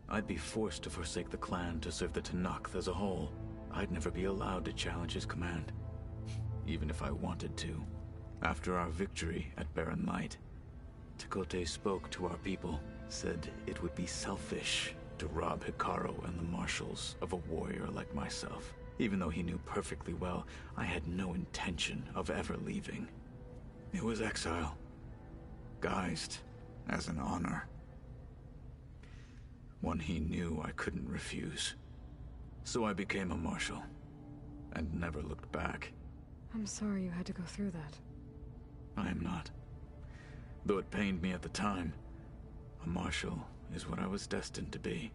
[SPEAKER 2] I'd be forced to forsake the clan to serve the Tenakth as a whole. I'd never be allowed to challenge his command, even if I wanted to. After our victory at Barren Light, Tekotteh spoke to our people, said it would be selfish to rob Hikaru and the Marshals of a warrior like myself. Even though he knew perfectly well I had no intention of ever leaving. It was exile, guised as an honor. One he knew I couldn't refuse. So I became a Marshal, and never looked back.
[SPEAKER 3] I'm sorry you had to go through that.
[SPEAKER 2] I am not. Though it pained me at the time, a Marshal is what I was destined to be.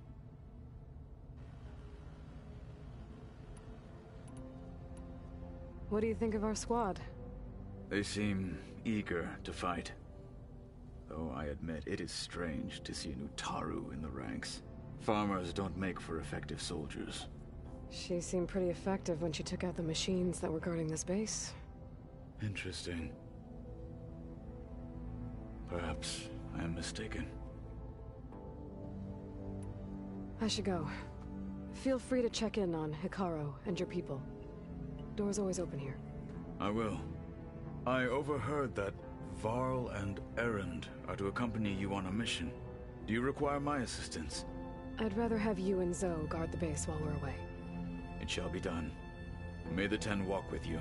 [SPEAKER 3] What do you think of our squad?
[SPEAKER 2] They seem eager to fight. Though I admit it is strange to see an Utaru in the ranks. Farmers don't make for effective soldiers.
[SPEAKER 3] She seemed pretty effective when she took out the machines that were guarding this base.
[SPEAKER 2] Interesting. Perhaps I am mistaken.
[SPEAKER 3] I should go. Feel free to check in on Hikaru and your people. Door's always open here.
[SPEAKER 2] I will. I overheard that Varl and Erend are to accompany you on a mission. Do you require my assistance?
[SPEAKER 3] I'd rather have you and Zoe guard the base while we're away.
[SPEAKER 2] It shall be done. May the Ten walk with you.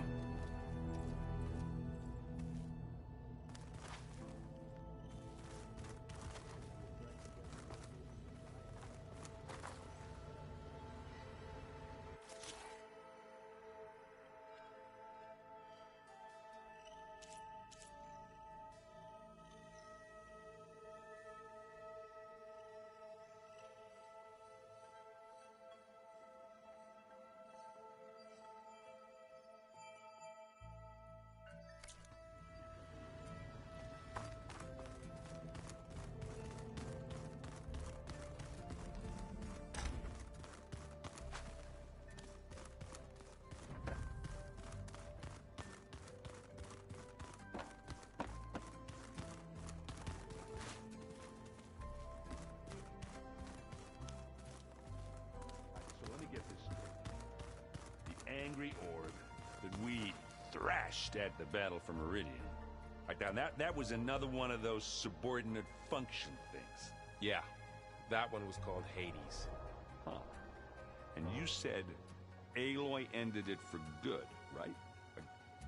[SPEAKER 18] Angry Org that we thrashed at the Battle for Meridian. Right now, that was another one of those subordinate function things.
[SPEAKER 19] Yeah, that one was called Hades.
[SPEAKER 18] Huh. And you said Aloy ended it for good, right?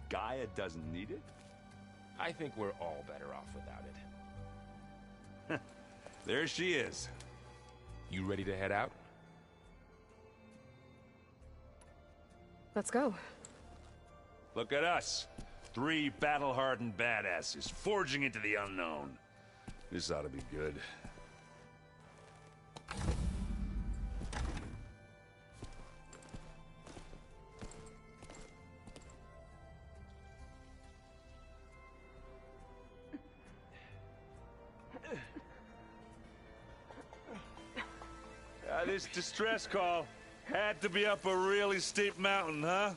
[SPEAKER 18] Gaia doesn't need it?
[SPEAKER 19] I think we're all better off without it.
[SPEAKER 18] There she is.
[SPEAKER 19] You ready to head out?
[SPEAKER 3] Let's go.
[SPEAKER 18] Look at us. 3 battle-hardened badasses forging into the unknown. This ought to be good. This distress call had to be up a really steep mountain, huh?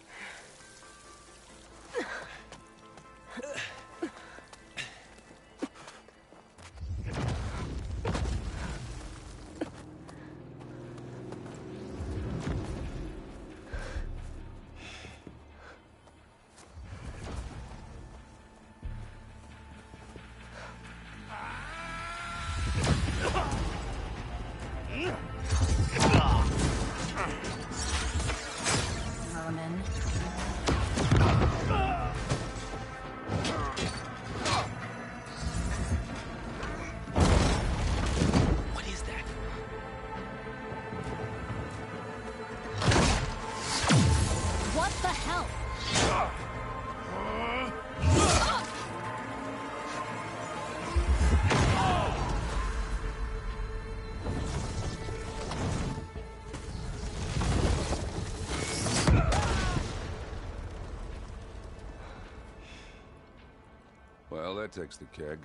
[SPEAKER 18] Well, that takes the keg.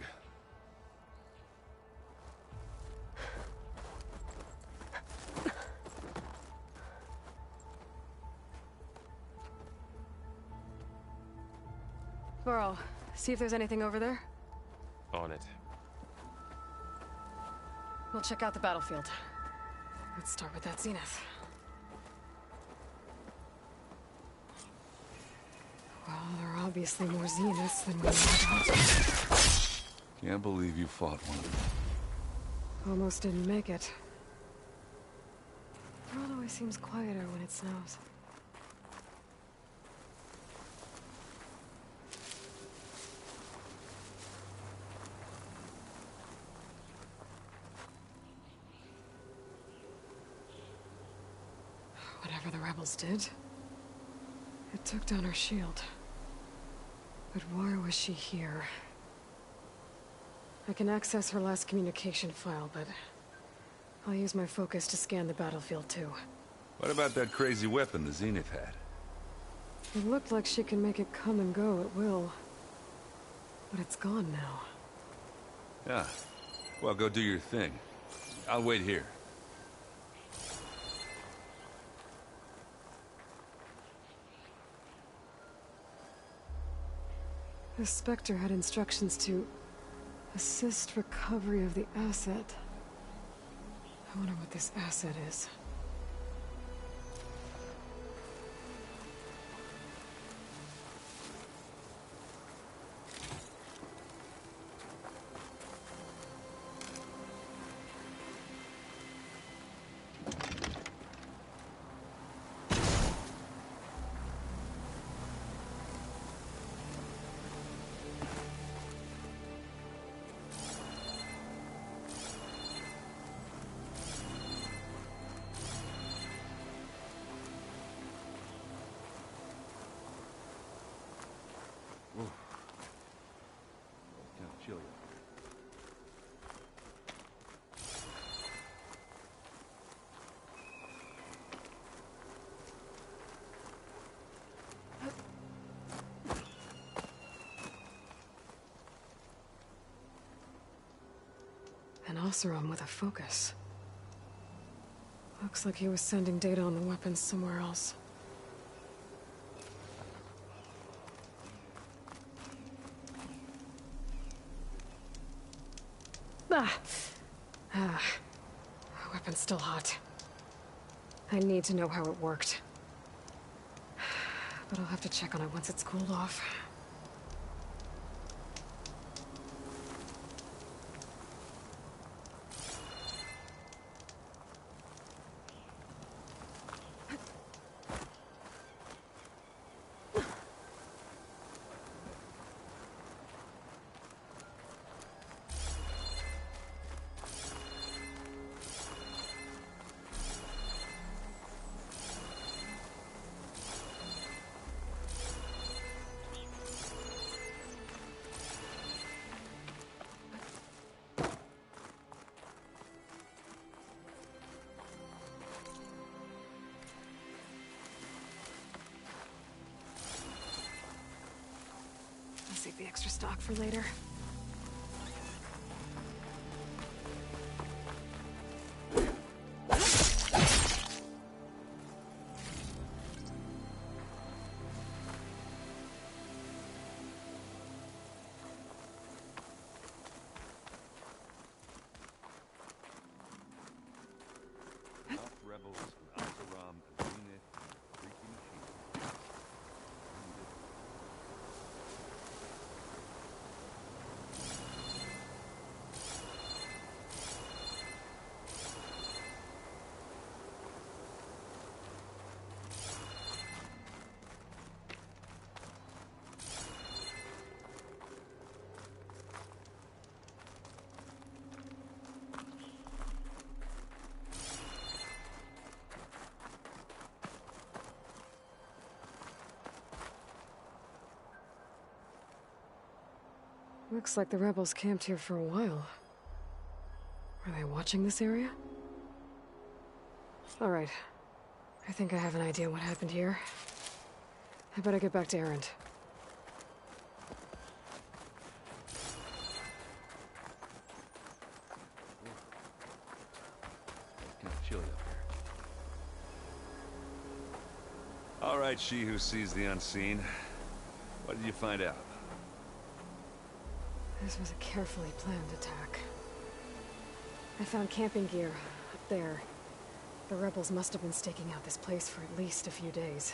[SPEAKER 3] Varl, see if there's anything over there.
[SPEAKER 19] On it.
[SPEAKER 3] We'll check out the battlefield. Let's start with that Zenith. Well, there are obviously more Zeniths than we know about.
[SPEAKER 18] Can't believe you fought one.
[SPEAKER 3] Almost didn't make it. The world always seems quieter when it snows. Whatever the rebels did, it took down her shield. But why was she here? I can access her last communication file, but I'll use my focus to scan the battlefield too.
[SPEAKER 18] What about that crazy weapon the Zenith had?
[SPEAKER 3] It looked like she can make it come and go at will. But it's gone now.
[SPEAKER 18] Yeah. Well, go do your thing. I'll wait here.
[SPEAKER 3] The Spectre had instructions to assist recovery of the asset. I wonder what this asset is. An Oseram with a focus. Looks like he was sending data on the weapons somewhere else. Weapon's still hot. I need to know how it worked. But I'll have to check on it once it's cooled off. Save the extra stock for later.
[SPEAKER 18] Rebels, Oseram, Zenith, freaking shield.
[SPEAKER 3] Looks like the rebels camped here for a while. Are they watching this area? Alright. I think I have an idea what happened here. I better get back to Erend.
[SPEAKER 18] Kind of chilly up here. All right, she who sees the unseen. What did you find out?
[SPEAKER 3] This was a carefully planned attack. I found camping gear up there. The rebels must have been staking out this place for at least a few days.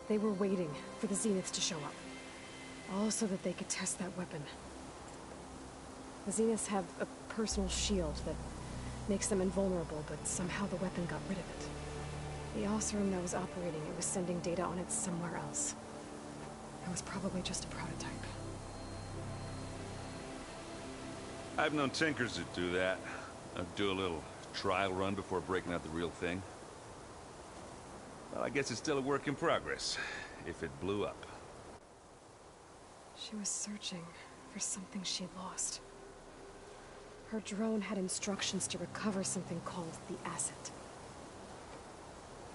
[SPEAKER 3] They were waiting for the Zeniths to show up. All so that they could test that weapon. The Zeniths have a personal shield that Makes them invulnerable, but somehow the weapon got rid of it. The Oseram that was operating it was sending data on it somewhere else. It was probably just a prototype.
[SPEAKER 18] I've known tinkers that do that. I'd do a little trial run before breaking out the real thing. Well, I guess it's still a work in progress, if it blew up.
[SPEAKER 3] She was searching for something she'd lost. Her drone had instructions to recover something called the Asset.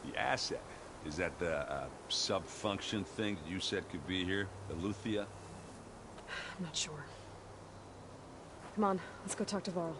[SPEAKER 18] The Asset? Is that the sub-function thing that you said could be here? Eleuthia?
[SPEAKER 3] I'm not sure. Come on, let's go talk to Varl.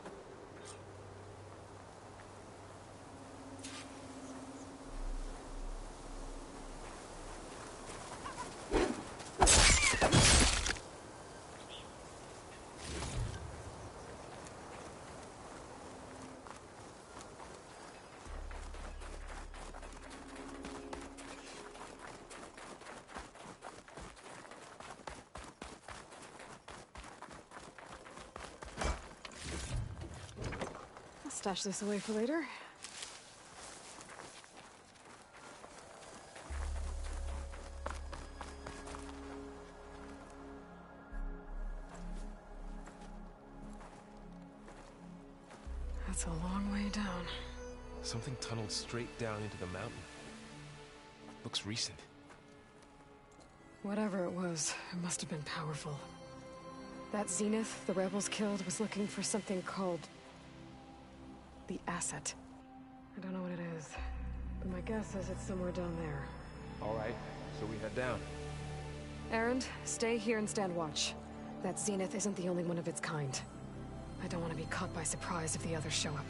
[SPEAKER 3] Stash this away for later. That's a long way down.
[SPEAKER 19] Something tunneled straight down into the mountain. Looks recent.
[SPEAKER 3] Whatever it was, it must have been powerful. That Zenith the rebels killed was looking for something called the Asset. I don't know what it is, but my guess is it's somewhere down there.
[SPEAKER 19] All right, so we head down.
[SPEAKER 3] Erend, stay here and stand watch. That Zenith isn't the only one of its kind. I don't want to be caught by surprise if the others show up.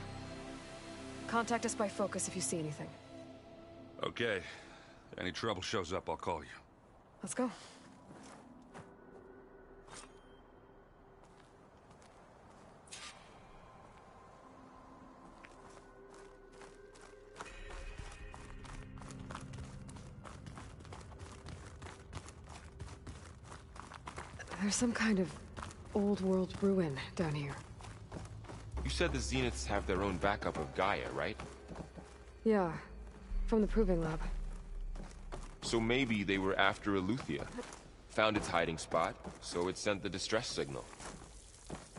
[SPEAKER 3] Contact us by focus if you see anything.
[SPEAKER 18] Okay. Any trouble shows up, I'll call you.
[SPEAKER 3] Let's go. There's some kind of old world ruin down here.
[SPEAKER 19] You said the Zeniths have their own backup of Gaia, right?
[SPEAKER 3] Yeah, from the Proving Lab.
[SPEAKER 19] So maybe they were after Eleuthia. Found its hiding spot, so it sent the distress signal.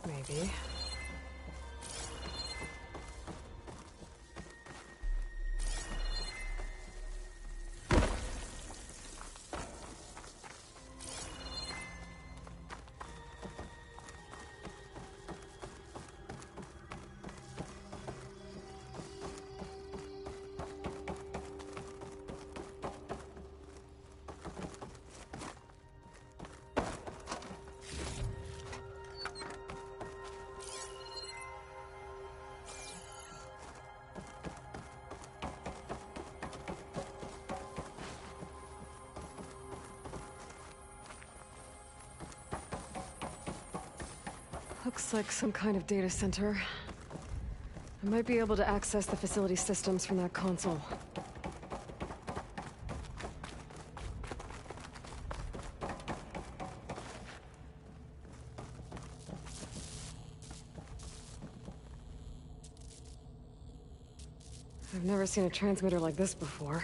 [SPEAKER 3] Maybe. Looks like some kind of data center. I might be able to access the facility systems from that console. I've never seen a transmitter like this before.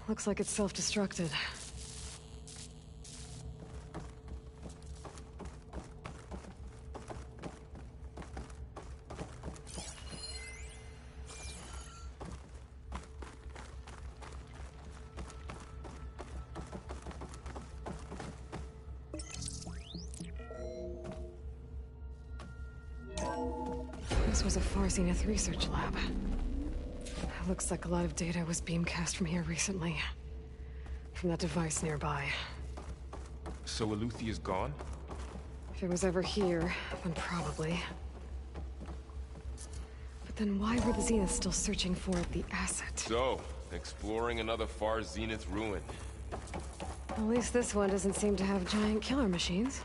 [SPEAKER 3] Looks like it's self-destructed. This was a Far Zenith research lab. Looks like a lot of data was beamcast from here recently. From that device nearby.
[SPEAKER 19] So Eleuthia's gone?
[SPEAKER 3] If it was ever here, then probably. But then why were the Zeniths still searching for the Asset?
[SPEAKER 19] So, exploring another Far Zenith ruin.
[SPEAKER 3] At least this one doesn't seem to have giant killer machines.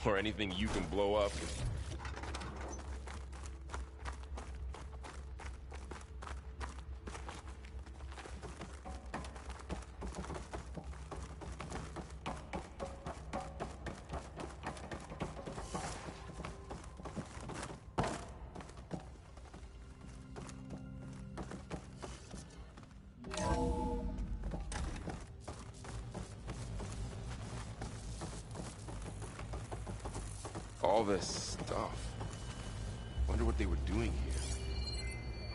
[SPEAKER 19] Or anything you can blow up. all this stuff. Wonder what they were doing here.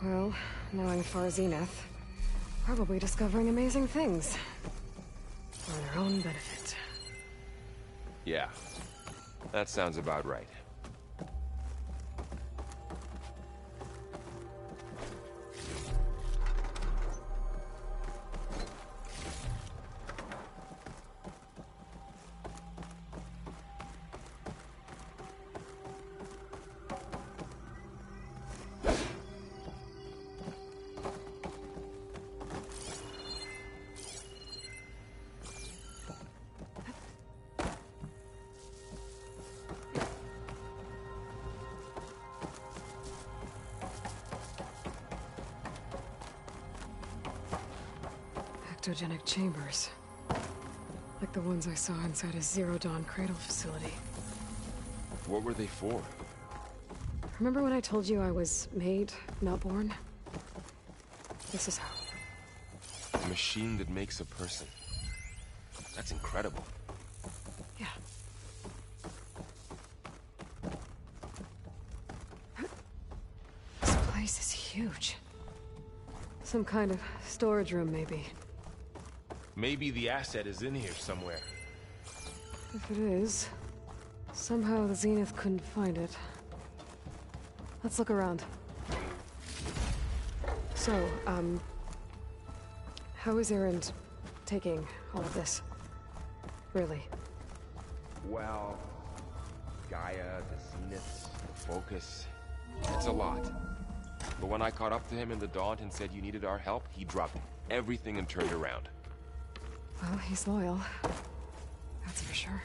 [SPEAKER 3] Well, knowing Far Zenith, probably discovering amazing things. For their own benefit.
[SPEAKER 19] Yeah, that sounds about right.
[SPEAKER 3] Ectogenic chambers. Like the ones I saw inside a Zero Dawn cradle facility.
[SPEAKER 19] What were they for?
[SPEAKER 3] Remember when I told you I was made, not born? This is how.
[SPEAKER 19] A machine that makes a person. That's incredible.
[SPEAKER 3] Yeah. This place is huge. Some kind of storage room, maybe.
[SPEAKER 19] Maybe the asset is in here somewhere.
[SPEAKER 3] If it is, somehow the Zenith couldn't find it. Let's look around. So, how is Erend taking all of this? Really?
[SPEAKER 19] Well, Gaia, the Zenith, the Focus. It's a lot. But when I caught up to him in the Daunt and said you needed our help, he dropped everything and turned around.
[SPEAKER 3] Well, he's loyal. That's for sure.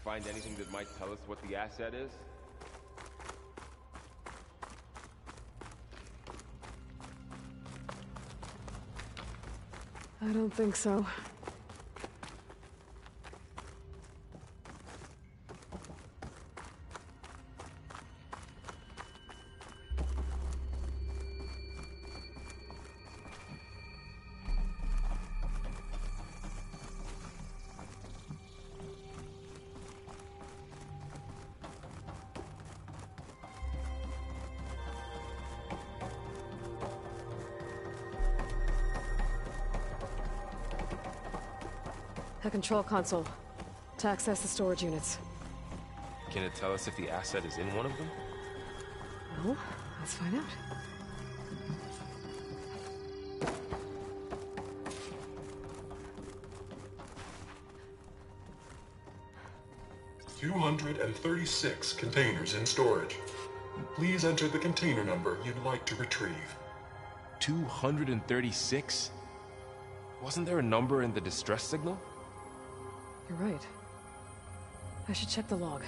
[SPEAKER 19] Find anything that might tell us what the asset is?
[SPEAKER 3] I don't think so. A control console to access the storage units.
[SPEAKER 19] Can it tell us if the asset is in one of them?
[SPEAKER 3] Well, let's find out.
[SPEAKER 11] "236 containers in storage. Please enter the container number you'd like to retrieve."
[SPEAKER 19] 236? Wasn't there a number in the distress signal?
[SPEAKER 3] You're right. I should check the log.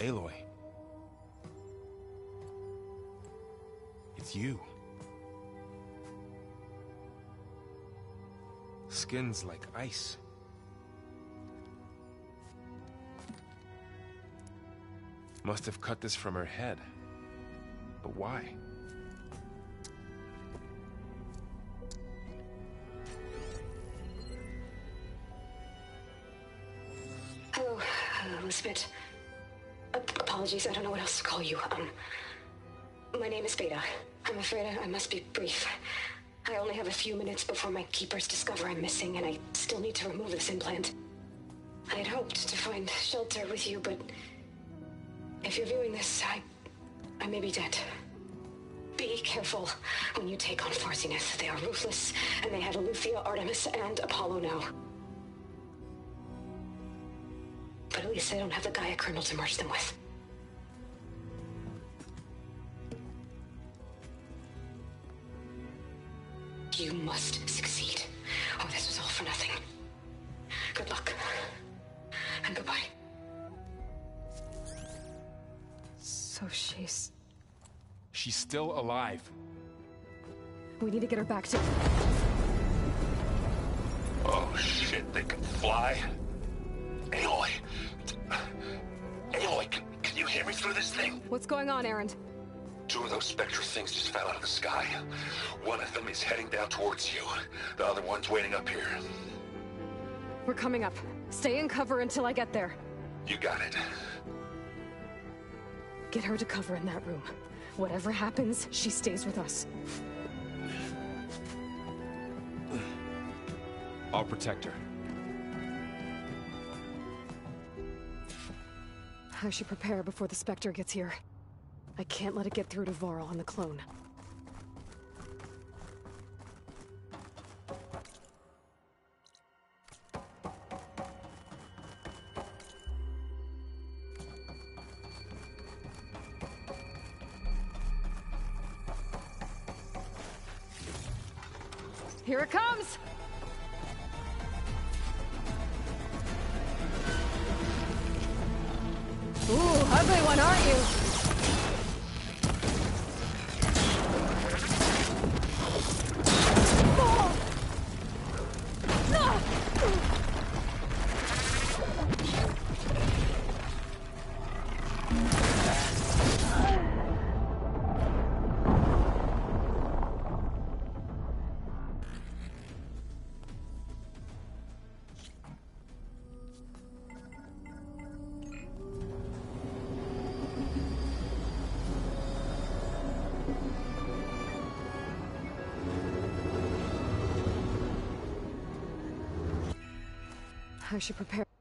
[SPEAKER 19] Aloy. It's you. Skin's like ice. Must have cut this from her head. But why?
[SPEAKER 12] Hello, Elizabeth. Apologies, I don't know what else to call you. My name is Beta. I'm afraid I must be brief. I only have a few minutes before my keepers discover I'm missing, and I still need to remove this implant. I had hoped to find shelter with you, but if you're viewing this, I may be dead. Be careful when you take on Far Zenith. They are ruthless, and they have Eleuthia, Artemis, and Apollo now. But at least I don't have the Gaia kernel to merge them with. You must succeed, or this was all for nothing. Good luck. And goodbye.
[SPEAKER 3] So she's
[SPEAKER 19] still alive.
[SPEAKER 3] We need to get her back to...
[SPEAKER 9] Oh shit, they can fly? Aloy. Aloy, can you hear me through this thing?
[SPEAKER 3] What's going on, Erend?
[SPEAKER 9] 2 of those Spectre things just fell out of the sky. One of them is heading down towards you. The other one's waiting up here.
[SPEAKER 3] We're coming up. Stay in cover until I get there.
[SPEAKER 9] You got it.
[SPEAKER 3] Get her to cover in that room. Whatever happens, she stays with us.
[SPEAKER 19] I'll protect her.
[SPEAKER 3] I should prepare before the Spectre gets here. I can't let it get through to Varl and the clone. Here it comes! Ooh, ugly one, aren't you? I should prepare.